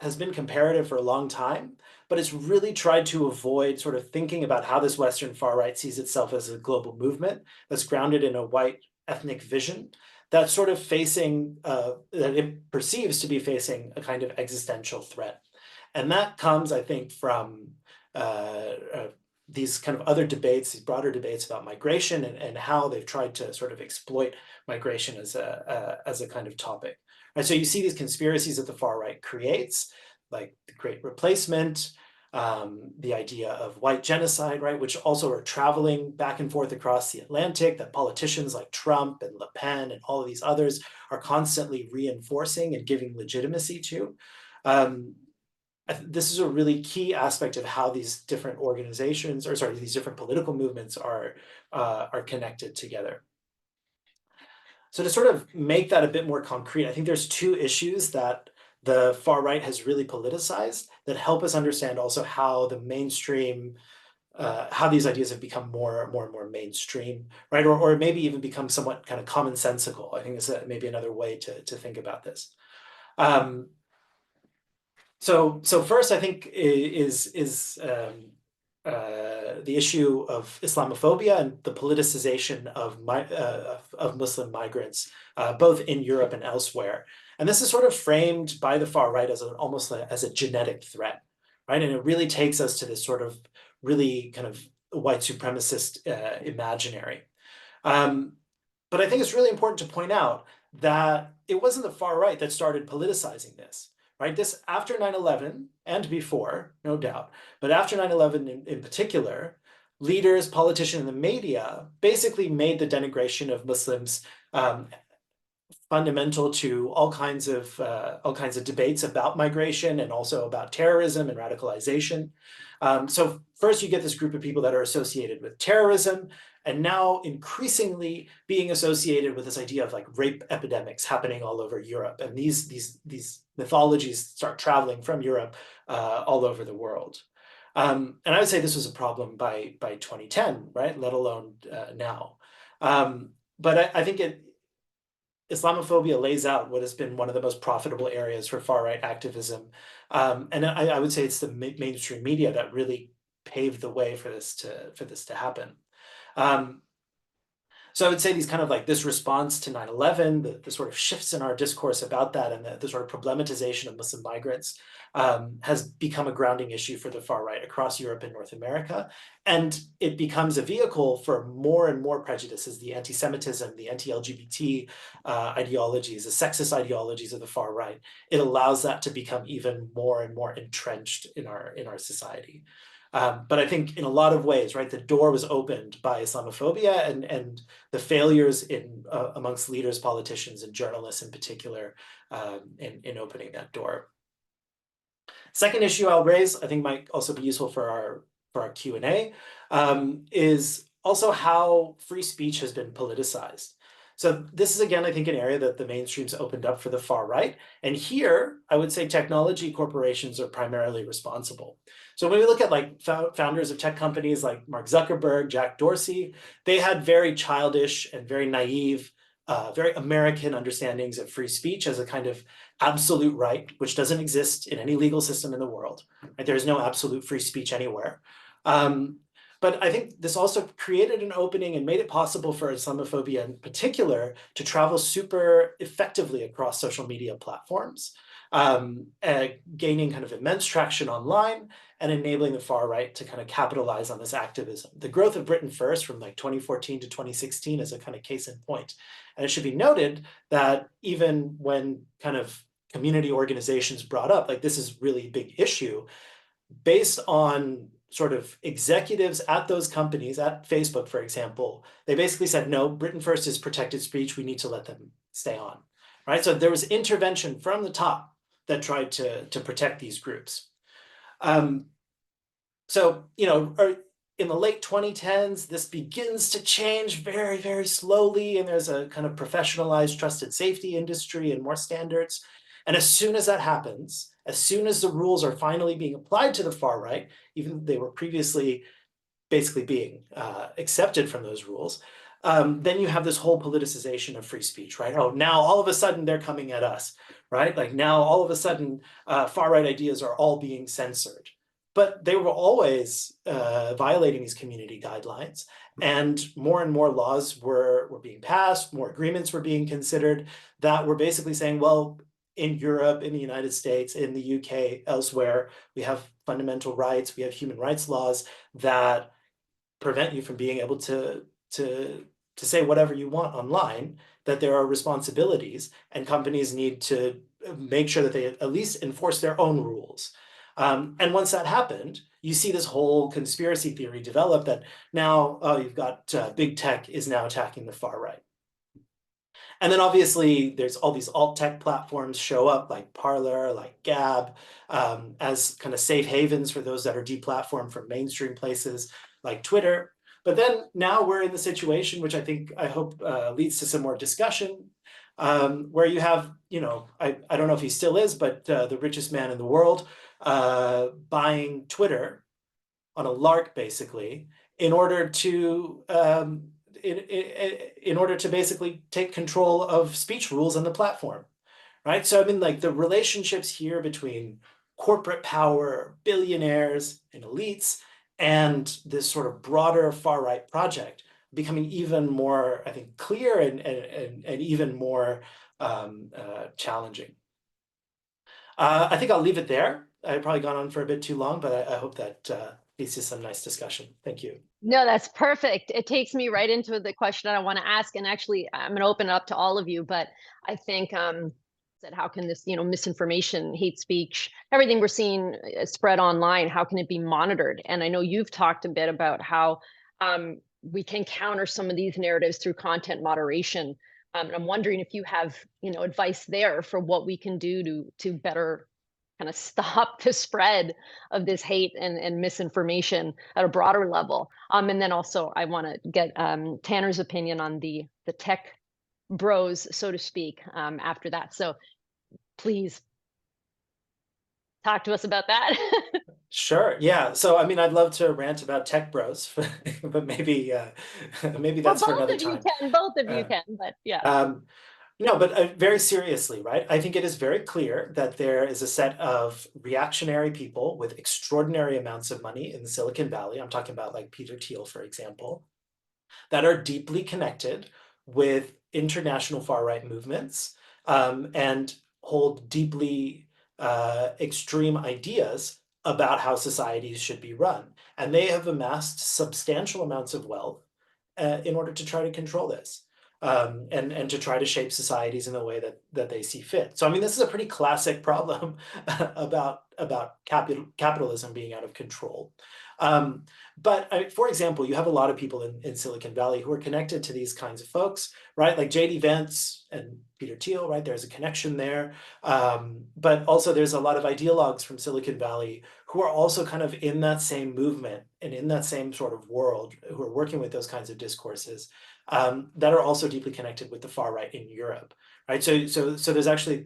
has been comparative for a long time, but it's really tried to avoid sort of thinking about how this Western far right sees itself as a global movement that's grounded in a white ethnic vision that's sort of facing, that it perceives to be facing a kind of existential threat. And that comes, I think, from these kind of other debates, these broader debates about migration and how they've tried to sort of exploit migration as a kind of topic. And so you see these conspiracies that the far right creates, like the Great Replacement, the idea of white genocide, right, which also are traveling back and forth across the Atlantic, that politicians like Trump and Le Pen and all of these others are constantly reinforcing and giving legitimacy to. this is a really key aspect of how these different organizations, or sorry, these different political movements are connected together. So to sort of make that a bit more concrete, I think there's two issues that the far right has really politicized that help us understand also how the mainstream, how these ideas have become more and more mainstream, right? Or maybe even become somewhat kind of commonsensical. I think this is maybe another way to think about this. So first, I think is the issue of Islamophobia and the politicization of Muslim migrants, both in Europe and elsewhere. And this is sort of framed by the far right as almost as a genetic threat, right? And it really takes us to this sort of really kind of white supremacist imaginary. But I think it's really important to point out that it wasn't the far right that started politicizing this. Right, this after 9/11 and before, no doubt, but after 9/11 in particular, leaders, politicians, and the media basically made the denigration of Muslims fundamental to all kinds of debates about migration and also about terrorism and radicalization. So first, you get this group of people that are associated with terrorism, and now increasingly being associated with this idea of like rape epidemics happening all over Europe. And these mythologies start traveling from Europe all over the world. And I would say this was a problem by 2010, right? Let alone now. But I think Islamophobia lays out what has been one of the most profitable areas for far-right activism. And I would say it's the mainstream media that really paved the way for this to happen. So I would say these kind of like this response to 9/11, the sort of shifts in our discourse about that and the sort of problematization of Muslim migrants has become a grounding issue for the far right across Europe and North America. And it becomes a vehicle for more and more prejudices, the anti-Semitism, the anti-LGBT ideologies, the sexist ideologies of the far right. It allows that to become even more and more entrenched in our society. But I think in a lot of ways, right, the door was opened by Islamophobia and the failures amongst leaders, politicians, and journalists in particular in opening that door. Second issue I'll raise, I think might also be useful for our Q&A, is also how free speech has been politicized. So this is, again, I think, an area that the mainstream's opened up for the far right. And here, I would say technology corporations are primarily responsible. So when we look at like founders of tech companies like Mark Zuckerberg, Jack Dorsey, they had very childish and very naive, very American understandings of free speech as a kind of absolute right, which doesn't exist in any legal system in the world. Right? There is no absolute free speech anywhere. But I think this also created an opening and made it possible for Islamophobia in particular to travel super effectively across social media platforms, gaining kind of immense traction online and enabling the far right to kind of capitalize on this activism. The growth of Britain First from like 2014 to 2016 is a kind of case in point. And it should be noted that even when kind of community organizations brought up, like this is really a big issue, based on sort of executives at those companies, at Facebook, for example, they basically said, no, Britain First is protected speech. We need to let them stay on, right? So there was intervention from the top that tried to protect these groups. So, you know, in the late 2010s, this begins to change very, very slowly. And there's a kind of professionalized trusted safety industry and more standards. And as soon as that happens, as soon as the rules are finally being applied to the far right, even though they were previously basically being accepted from those rules, then you have this whole politicization of free speech, right? Oh, now all of a sudden they're coming at us, right? Like now all of a sudden far right ideas are all being censored. But they were always violating these community guidelines, and more laws were being passed, more agreements were being considered that were basically saying, well, in Europe, in the United States, in the UK, elsewhere, we have fundamental rights, we have human rights laws that prevent you from being able to say whatever you want online, that there are responsibilities, and companies need to make sure that they at least enforce their own rules. And once that happened, you see this whole conspiracy theory develop that now, oh, you've got big tech is now attacking the far right. And then obviously there's all these alt tech platforms show up like Parler, like Gab, as kind of safe havens for those that are deplatformed from mainstream places like Twitter. But then now we're in the situation, which I hope leads to some more discussion, where you have, I don't know if he still is, but the richest man in the world buying Twitter on a lark, basically, in order to in order to basically take control of speech rules on the platform, right? So I mean, like the relationships here between corporate power, billionaires, and elites, and this sort of broader far-right project becoming even more, I think, clear and even more challenging. I think I'll leave it there. I've probably gone on for a bit too long, but I hope that leads to some nice discussion. Thank you. No, that's perfect. It takes me right into the question I want to ask, and actually, I'm going to open it up to all of you. But I think that how can this, misinformation, hate speech, everything we're seeing spread online, how can it be monitored? And I know you've talked a bit about how we can counter some of these narratives through content moderation. And I'm wondering if you have, advice there for what we can do to better kind of stop the spread of this hate and misinformation at a broader level. And then also I want to get Tanner's opinion on the tech bros, so to speak, after that. So please talk to us about that. Sure. Yeah. So, I mean, I'd love to rant about tech bros, but maybe that's for another time. Both of you can, but yeah. No, but very seriously, right? I think it is very clear that there is a set of reactionary people with extraordinary amounts of money in the Silicon Valley. I'm talking about like Peter Thiel, for example, that are deeply connected with international far-right movements and hold deeply extreme ideas about how societies should be run. And they have amassed substantial amounts of wealth in order to try to control this. And to try to shape societies in the way that they see fit. So I mean, this is a pretty classic problem about capitalism being out of control. But for example, you have a lot of people in Silicon Valley who are connected to these kinds of folks, right? Like J.D. Vance and Peter Thiel, right? There's a connection there. But also there's a lot of ideologues from Silicon Valley who are also kind of in that same movement and in that same sort of world, who are working with those kinds of discourses. That are also deeply connected with the far right in Europe, right? So there's actually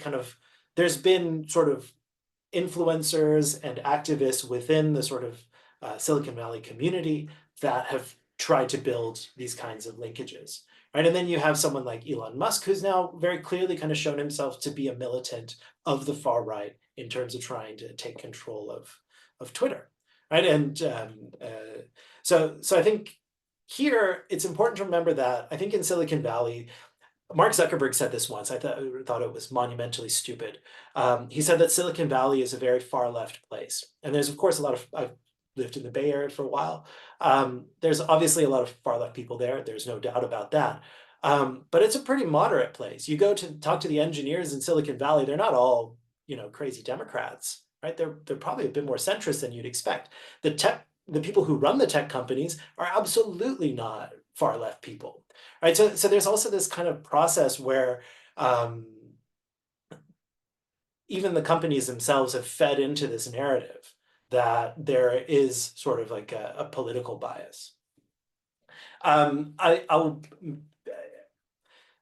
there's been sort of influencers and activists within the sort of Silicon Valley community that have tried to build these kinds of linkages, right? And then you have someone like Elon Musk, who's now very clearly kind of shown himself to be a militant of the far right in terms of trying to take control of Twitter, right? And so I think here, it's important to remember that I think in Silicon Valley, Mark Zuckerberg said this once. I thought it was monumentally stupid. He said that Silicon Valley is a very far left place. And there's, of course, I've lived in the Bay Area for a while. There's obviously a lot of far left people there. There's no doubt about that. But it's a pretty moderate place. You go to talk to the engineers in Silicon Valley, they're not all, crazy Democrats, right? They're probably a bit more centrist than you'd expect. The people who run the tech companies are absolutely not far left people, right? So there's also this kind of process where even the companies themselves have fed into this narrative that there is sort of like a political bias.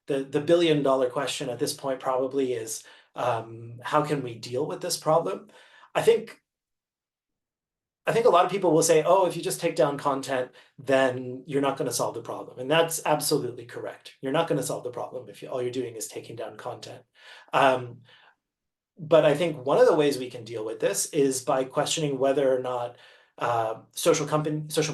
The billion-dollar question at this point probably is, how can we deal with this problem? I think a lot of people will say, oh, if you just take down content, then you're not going to solve the problem. And that's absolutely correct. You're not going to solve the problem if all you're doing is taking down content. But I think one of the ways we can deal with this is by questioning whether or not social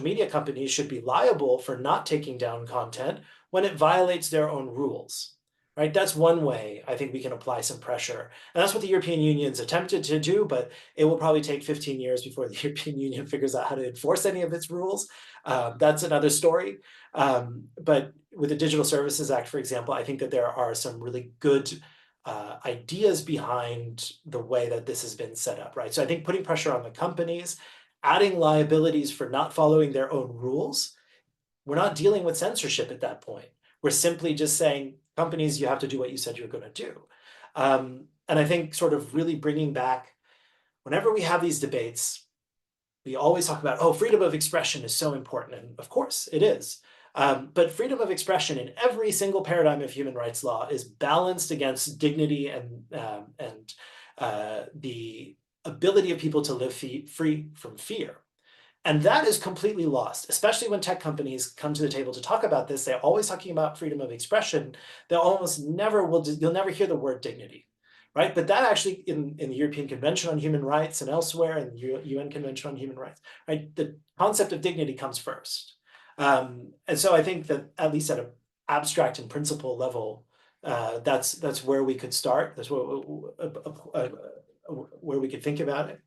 media companies should be liable for not taking down content when it violates their own rules. Right? That's one way I think we can apply some pressure. And that's what the European Union's attempted to do, but it will probably take 15 years before the European Union figures out how to enforce any of its rules. That's another story. But with the Digital Services Act, for example, I think that there are some really good ideas behind the way that this has been set up, right? So I think putting pressure on the companies, adding liabilities for not following their own rules, we're not dealing with censorship at that point. We're simply just saying, companies, you have to do what you said you're going to do. And I think sort of really bringing back, whenever we have these debates, we always talk about, oh, freedom of expression is so important. And of course it is. But freedom of expression in every single paradigm of human rights law is balanced against dignity and the ability of people to live free from fear. And that is completely lost, especially when tech companies come to the table to talk about this. They're always talking about freedom of expression. They almost never will, you'll never hear the word dignity, right? But that actually, in the European Convention on Human Rights and elsewhere, in the UN Convention on Human Rights, right, the concept of dignity comes first. And so I think that, at least at an abstract and principle level, that's where we could start. That's where we could think about it.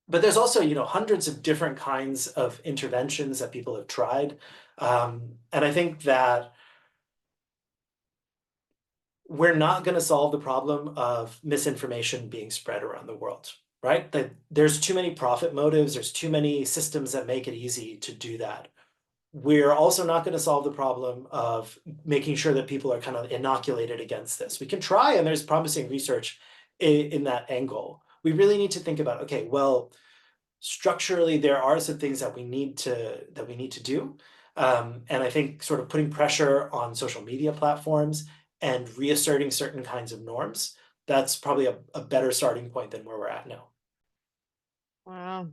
But there's also, hundreds of different kinds of interventions that people have tried. And I think that we're not going to solve the problem of misinformation being spread around the world, right? That there's too many profit motives. There's too many systems that make it easy to do that. We're also not going to solve the problem of making sure that people are kind of inoculated against this. We can try, and there's promising research in that angle. We really need to think about, okay, well, structurally, there are some things that we need to do. And I think sort of putting pressure on social media platforms and reasserting certain kinds of norms, that's probably a better starting point than where we're at now. Wow.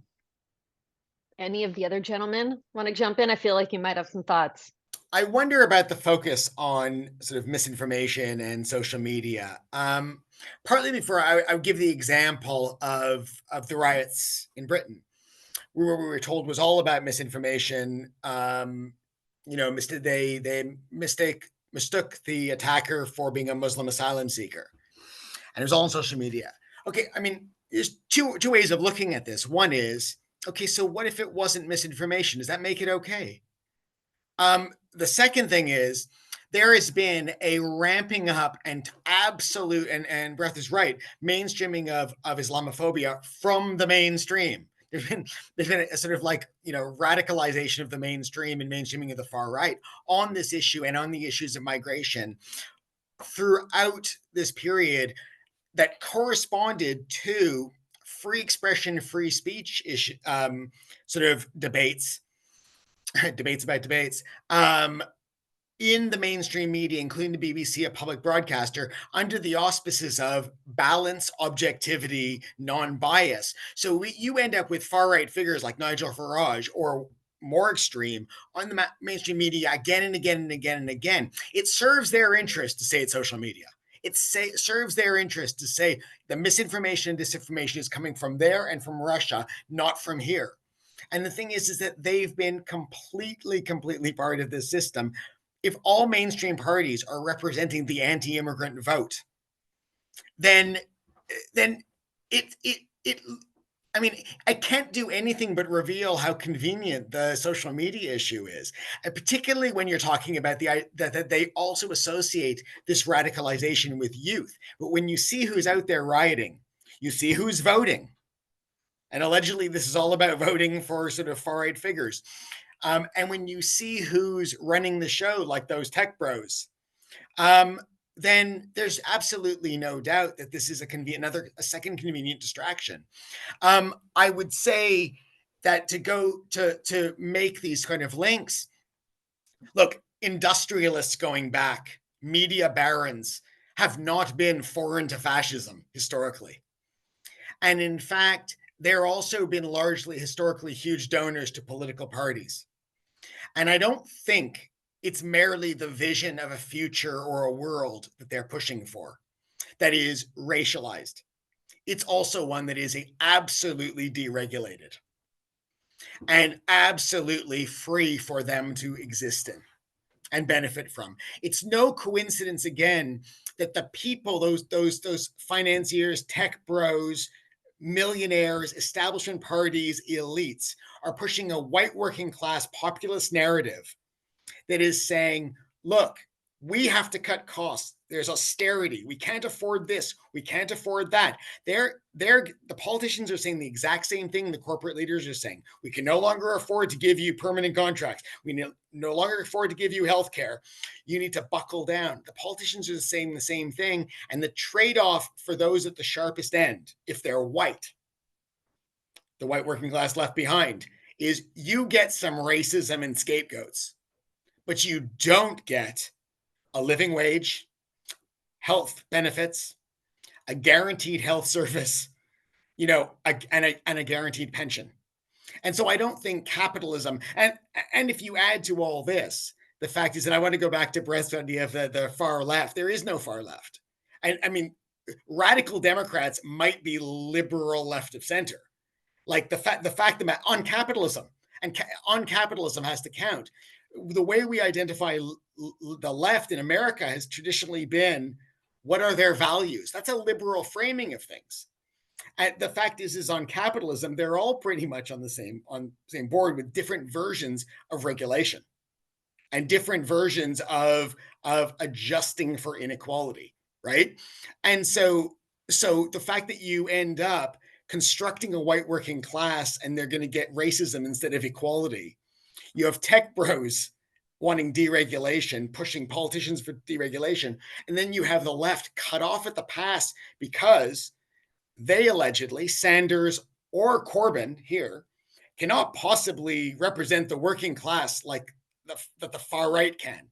Any of the other gentlemen want to jump in? I feel like you might have some thoughts. I wonder about the focus on sort of misinformation and social media. Partly before I would give the example of the riots in Britain, where we were told was all about misinformation. They mistook the attacker for being a Muslim asylum seeker, and it was all on social media. Okay, I mean, there's two ways of looking at this. One is, okay, so what if it wasn't misinformation? Does that make it okay? The second thing is, there has been a ramping up and absolute, and Bharath is right, mainstreaming of Islamophobia from the mainstream. There's been a sort of radicalization of the mainstream and mainstreaming of the far right on this issue and on the issues of migration throughout this period that corresponded to free expression, free speech issue, sort of debates about debates, in the mainstream media, including the BBC, a public broadcaster, under the auspices of balance, objectivity, non-bias. So you end up with far-right figures like Nigel Farage, or more extreme, on the mainstream media again and again and again and again. It serves their interest to say it's social media. It serves their interest to say the misinformation and disinformation is coming from there and from Russia, not from here. And the thing is that they've been completely part of this system. If all mainstream parties are representing the anti-immigrant vote, then I mean, I can't do anything but reveal how convenient the social media issue is, and particularly when you're talking about that they also associate this radicalization with youth. But when you see who's out there rioting, you see who's voting. And allegedly, this is all about voting for sort of far-right figures. And when you see who's running the show, like those tech bros, then there's absolutely no doubt that this is a second convenient distraction. I would say that to make these kind of links, look, industrialists going back, media barons have not been foreign to fascism historically. And in fact, they're also been largely historically huge donors to political parties. And I don't think it's merely the vision of a future or a world that they're pushing for that is racialized. It's also one that is absolutely deregulated and absolutely free for them to exist in and benefit from. It's no coincidence, again, that the people, those financiers, tech bros, millionaires, establishment parties, elites, are pushing a white working class populist narrative that is saying, look, We have to cut costs. There's austerity. We can't afford this. We can't afford that. The politicians are saying the exact same thing the corporate leaders are saying. We can no longer afford to give you permanent contracts. We no longer afford to give you health care. You need to buckle down. The politicians are saying the same thing. And the trade-off for those at the sharpest end, if they're white, the white working class left behind, is you get some racism and scapegoats, but you don't get a living wage, health benefits, a guaranteed health service, and a guaranteed pension. And so I don't think capitalism, and if you add to all this, the fact is, and I want to go back to Bharath's idea of the far left, there is no far left. And I mean, radical Democrats might be liberal left of center. Like the fact that on capitalism, and on capitalism has to count. The way we identify the left in America has traditionally been, what are their values? That's a liberal framing of things. And the fact is on capitalism, they're all pretty much on the same board with different versions of regulation and different versions of adjusting for inequality, right? And so the fact that you end up constructing a white working class and they're going to get racism instead of equality. You have tech bros wanting deregulation, pushing politicians for deregulation. And then you have the left cut off at the pass because they allegedly, Sanders or Corbyn here, cannot possibly represent the working class like that the far right can.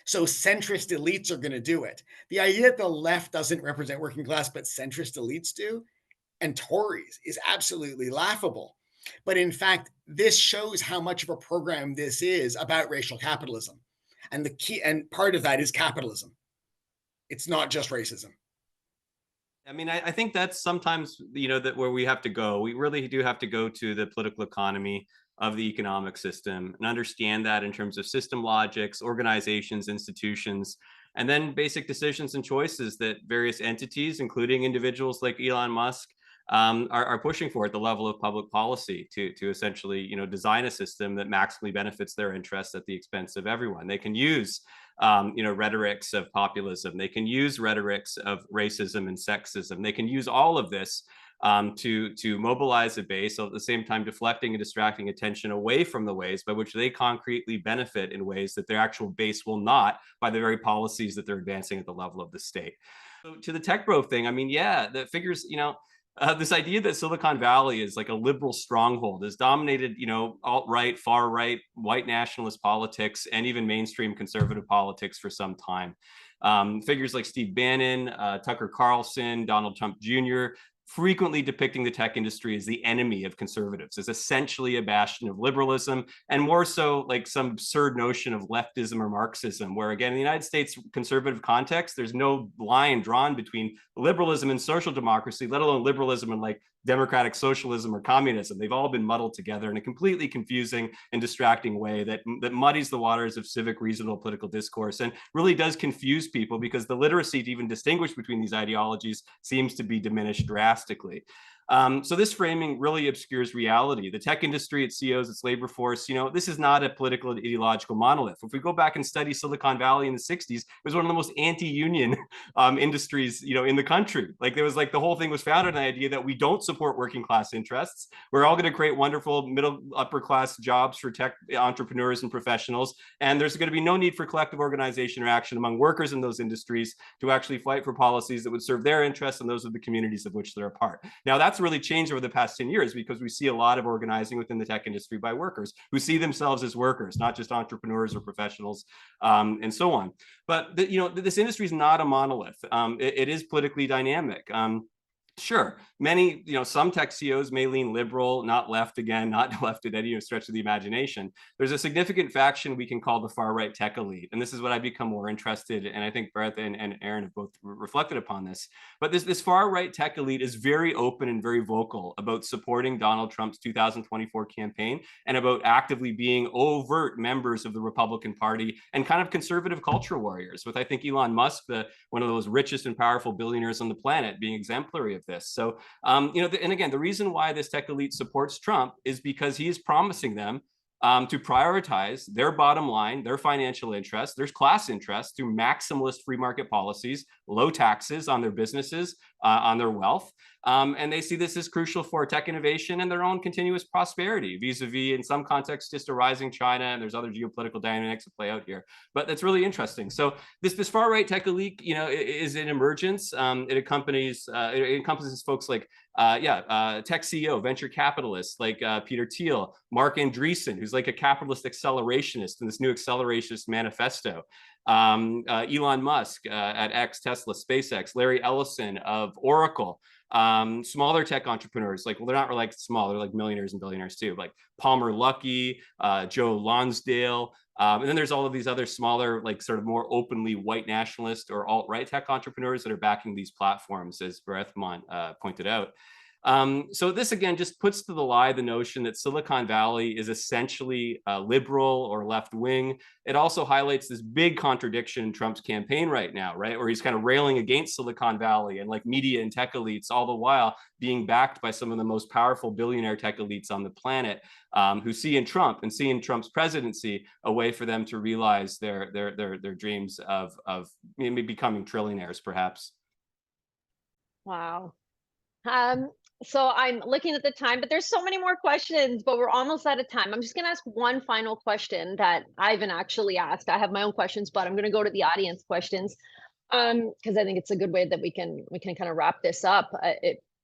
So centrist elites are going to do it. The idea that the left doesn't represent working class, but centrist elites do, and Tories, is absolutely laughable. But in fact, this shows how much of a program this is about racial capitalism. And the key, and part of that is capitalism. It's not just racism. I mean, I think that's sometimes, that where we have to go. We really do have to go to the political economy of the economic system and understand that in terms of system logics, organizations, institutions, and then basic decisions and choices that various entities, including individuals like Elon Musk, are pushing for at the level of public policy to essentially, design a system that maximally benefits their interests at the expense of everyone. They can use rhetorics of populism. They can use rhetorics of racism and sexism. They can use all of this to mobilize a base, at the same time deflecting and distracting attention away from the ways by which they concretely benefit in ways that their actual base will not, by the very policies that they're advancing at the level of the state. So to the tech bro thing, I mean, yeah, the figures, this idea that Silicon Valley is like a liberal stronghold has dominated, alt-right, far-right, white nationalist politics, and even mainstream conservative politics for some time. Figures like Steve Bannon, Tucker Carlson, Donald Trump Jr., frequently depicting the tech industry as the enemy of conservatives, as essentially a bastion of liberalism, and more so like some absurd notion of leftism or Marxism, where again, in the United States conservative context, there's no line drawn between liberalism and social democracy, let alone liberalism and like democratic socialism or communism. They've all been muddled together in a completely confusing and distracting way that muddies the waters of civic, reasonable political discourse and really does confuse people because the literacy to even distinguish between these ideologies seems to be diminished drastically. So this framing really obscures reality. The tech industry, its CEOs, its labor force, this is not a political and ideological monolith. If we go back and study Silicon Valley in the 60s, it was one of the most anti-union industries, in the country. Like there was like the whole thing was founded on the idea that we don't support working class interests. We're all going to create wonderful middle upper class jobs for tech entrepreneurs and professionals. And there's going to be no need for collective organization or action among workers in those industries to actually fight for policies that would serve their interests and those of the communities of which they're a part. Now, that's really changed over the past 10 years because we see a lot of organizing within the tech industry by workers who see themselves as workers, not just entrepreneurs or professionals, and so on. But this industry is not a monolith. It is politically dynamic. Sure, many, some tech CEOs may lean liberal, not left again, not left at any stretch of the imagination. There's a significant faction we can call the far right tech elite. And this is what I've become more interested in. And I think Bharath and Aaron have both reflected upon this. But this far right tech elite is very open and very vocal about supporting Donald Trump's 2024 campaign and about actively being overt members of the Republican Party and kind of conservative culture warriors, with I think Elon Musk, one of those richest and powerful billionaires on the planet, being exemplary of this. So, and again, the reason why this tech elite supports Trump is because he is promising them to prioritize their bottom line, their financial interests, their class interests through maximalist free market policies, low taxes on their businesses, on their wealth. And they see this as crucial for tech innovation and their own continuous prosperity, vis-a-vis, in some contexts, just a rising China, and there's other geopolitical dynamics that play out here. But that's really interesting. So this far-right tech elite, is in emergence. It encompasses folks like tech CEO, venture capitalists like Peter Thiel, Mark Andreessen, who's like a capitalist accelerationist in this new accelerationist manifesto. Elon Musk at X, Tesla, SpaceX, Larry Ellison of Oracle, smaller tech entrepreneurs, like, well, they're not like small, they're like millionaires and billionaires too, like Palmer Luckey, Joe Lonsdale. And then there's all of these other smaller, like sort of more openly white nationalist or alt-right tech entrepreneurs that are backing these platforms, as Bharath pointed out. So this, again, just puts to the lie the notion that Silicon Valley is essentially liberal or left-wing. It also highlights this big contradiction in Trump's campaign right now, right, where he's kind of railing against Silicon Valley and like media and tech elites, all the while being backed by some of the most powerful billionaire tech elites on the planet, who see in Trump's presidency a way for them to realize their dreams of maybe becoming trillionaires, perhaps. Wow. So I'm looking at the time, but there's so many more questions, but we're almost out of time. I'm just going to ask one final question that Ivan actually asked. I have my own questions, but I'm going to go to the audience questions, because I think it's a good way that we can kind of wrap this up.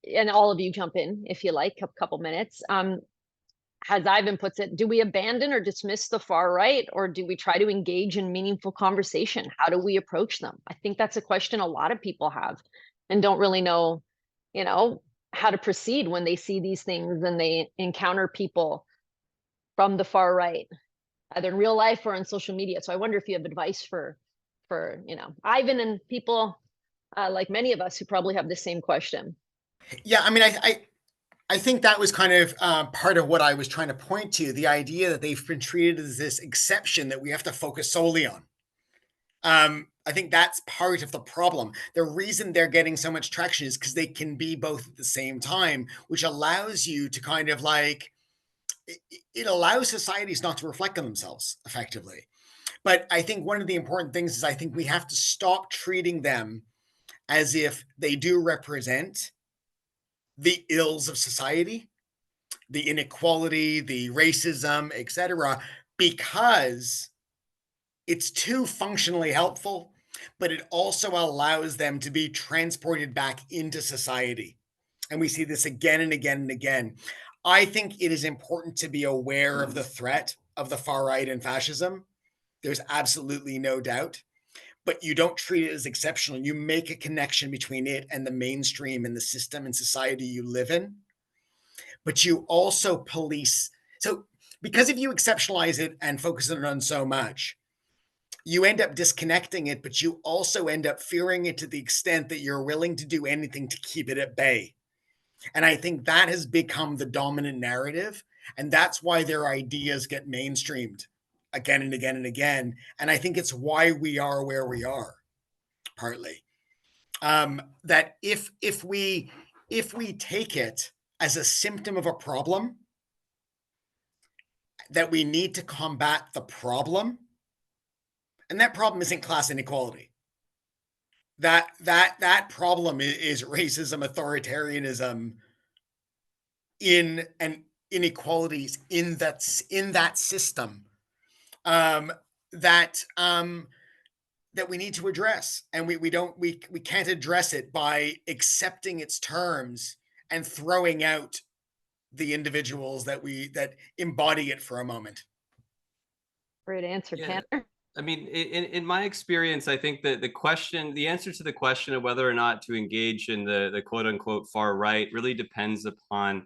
And all of you jump in if you like, a couple minutes. As Ivan puts it, do we abandon or dismiss the far right, or do we try to engage in meaningful conversation? How do we approach them? I think that's a question a lot of people have and don't really know, how to proceed when they see these things and they encounter people from the far right, either in real life or on social media. So I wonder if you have advice for Ivan and people like many of us who probably have the same question. Yeah, I mean, I think that was kind of part of what I was trying to point to, the idea that they've been treated as this exception that we have to focus solely on. I think that's part of the problem. The reason they're getting so much traction is because they can be both at the same time, which allows you to kind of like, it allows societies not to reflect on themselves effectively. But I think one of the important things is I think we have to stop treating them as if they do represent the ills of society, the inequality, the racism, etc., because it's too functionally helpful, but it also allows them to be transported back into society. And we see this again and again and again. I think it is important to be aware of the threat of the far right and fascism. There's absolutely no doubt. But you don't treat it as exceptional. You make a connection between it and the mainstream and the system and society you live in. But you also police. So because if you exceptionalize it and focus on so much, you end up disconnecting it, but you also end up fearing it to the extent that you're willing to do anything to keep it at bay. And I think that has become the dominant narrative. And that's why their ideas get mainstreamed again and again and again. And I think it's why we are where we are, partly. That if we take it as a symptom of a problem, that we need to combat the problem, and that problem isn't class inequality. That problem is racism, authoritarianism, and inequalities in that system that we need to address, and we can't address it by accepting its terms and throwing out the individuals that embody it for a moment. Great answer, Yeah. Tanner. I mean, in my experience, I think that the answer to the question of whether or not to engage in the quote unquote far right really depends upon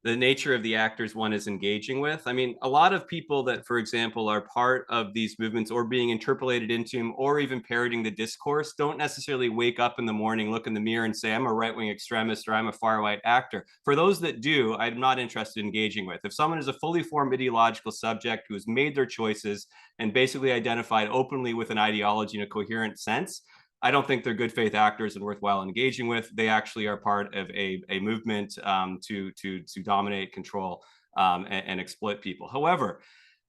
the nature of the actors one is engaging with. I mean, a lot of people that, for example, are part of these movements or being interpolated into them or even parroting the discourse don't necessarily wake up in the morning, look in the mirror and say, I'm a right-wing extremist or I'm a far-right actor. For those that do, I'm not interested in engaging with. If someone is a fully formed ideological subject who has made their choices and basically identified openly with an ideology in a coherent sense, I don't think they're good faith actors and worthwhile engaging with. They actually are part of a movement to dominate, control, and exploit people. However,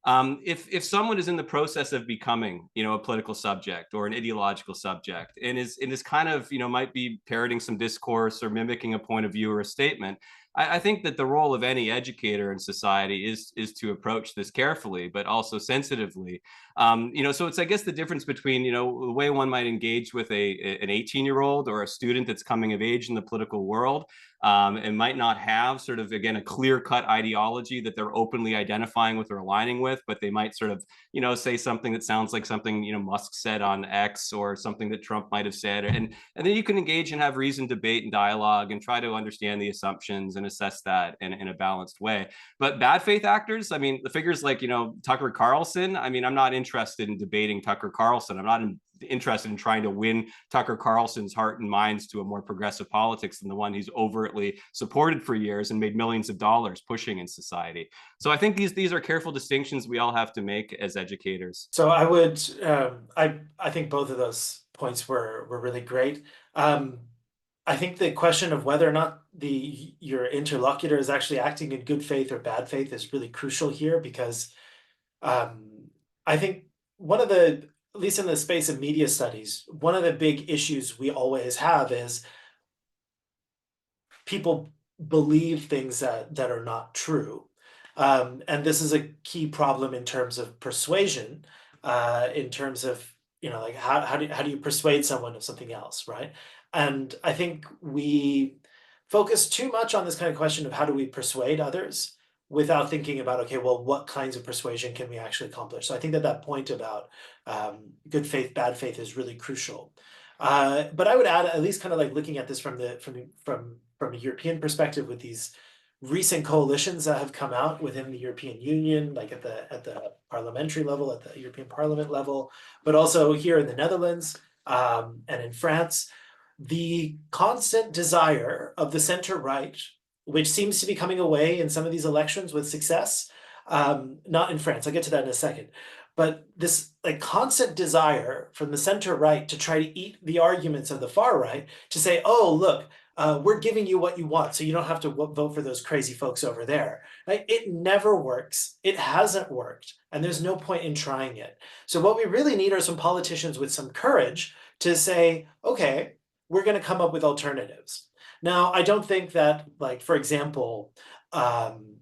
if someone is in the process of becoming, a political subject or an ideological subject, and is kind of, might be parroting some discourse or mimicking a point of view or a statement, I think that the role of any educator in society is to approach this carefully, but also sensitively. So it's, I guess, the difference between, the way one might engage with an 18-year-old or a student that's coming of age in the political world, and might not have sort of, again, a clear-cut ideology that they're openly identifying with or aligning with, but they might sort of, say something that sounds like something, Musk said on X, or something that Trump might have said. And then you can engage and have reasoned debate and dialogue and try to understand the assumptions and assess that in a balanced way. But bad faith actors, I mean, the figures like, Tucker Carlson, I mean, I'm not interested in debating Tucker Carlson. I'm not interested in trying to win Tucker Carlson's heart and minds to a more progressive politics than the one he's overtly supported for years and made millions of dollars pushing in society. So I think these are careful distinctions we all have to make as educators. So I would, I think both of those points were really great. I think the question of whether or not your interlocutor is actually acting in good faith or bad faith is really crucial here, because I think one of the, at least in the space of media studies, one of the big issues we always have is people believe things that are not true. And this is a key problem in terms of persuasion, in terms of, like how do you persuade someone of something else, right? And I think we focus too much on this kind of question of how do we persuade others without thinking about, okay, well, what kinds of persuasion can we actually accomplish? So I think that point about good faith, bad faith is really crucial. But I would add, at least kind of like looking at this from a European perspective, with these recent coalitions that have come out within the European Union, like at the parliamentary level, at the European Parliament level, but also here in the Netherlands and in France, the constant desire of the center-right, which seems to be coming away in some of these elections with success, not in France, I'll get to that in a second, but this like constant desire from the center-right to try to eat the arguments of the far-right, to say, oh, look, we're giving you what you want, so you don't have to vote for those crazy folks over there. Right? It never works. It hasn't worked, and there's no point in trying it. So what we really need are some politicians with some courage to say, okay, we're going to come up with alternatives. Now, I don't think that, like, for example, an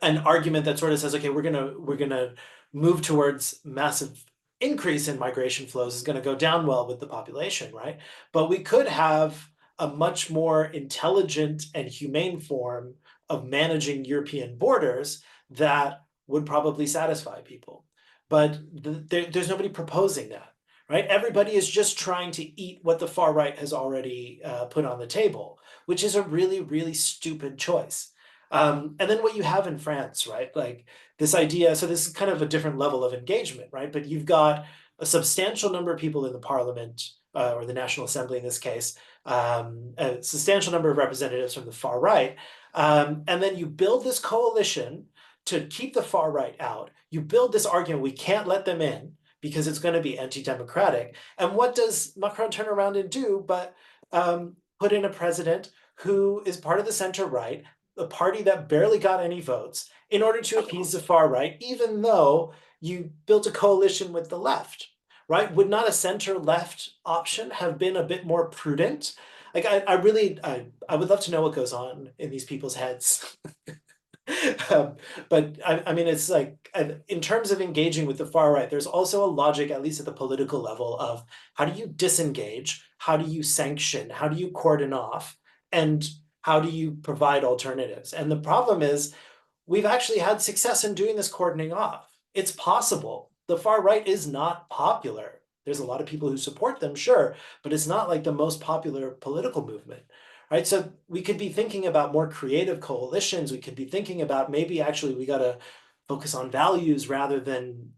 argument that sort of says, okay, we're gonna move towards massive increase in migration flows is going to go down well with the population, right? But we could have a much more intelligent and humane form of managing European borders that would probably satisfy people. But there's nobody proposing that. Right? Everybody is just trying to eat what the far right has already put on the table, which is a really, really stupid choice. And then what you have in France, right? Like this idea, so this is kind of a different level of engagement, right? But you've got a substantial number of people in the parliament, or the National Assembly in this case, a substantial number of representatives from the far right. And then you build this coalition to keep the far right out. You build this argument, we can't let them in, because it's going to be anti-democratic. And what does Macron turn around and do but put in a president who is part of the center-right, a party that barely got any votes, in order to appease the far right, even though you built a coalition with the left, right? Would not a center-left option have been a bit more prudent? Like, I would love to know what goes on in these people's heads. But I mean, it's like, in terms of engaging with the far right, there's also a logic, at least at the political level, of how do you disengage, how do you sanction, how do you cordon off, and how do you provide alternatives? And the problem is, we've actually had success in doing this cordoning off. It's possible. The far right is not popular. There's a lot of people who support them, sure, but it's not like the most popular political movement. Right, so we could be thinking about more creative coalitions. We could be thinking about maybe actually we got to focus on values rather than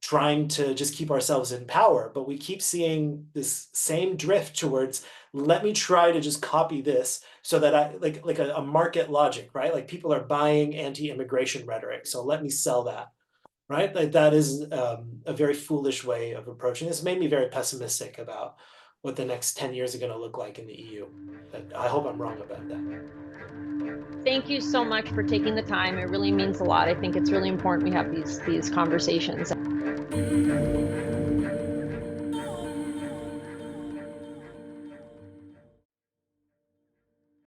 trying to just keep ourselves in power. But we keep seeing this same drift towards, let me try to just copy this so that I like a market logic, right? Like people are buying anti-immigration rhetoric, so let me sell that. Right, like that is a very foolish way of approaching this. It made me very pessimistic about what the next 10 years are going to look like in the EU. I hope I'm wrong about that. Thank you so much for taking the time. It really means a lot. I think it's really important we have these conversations.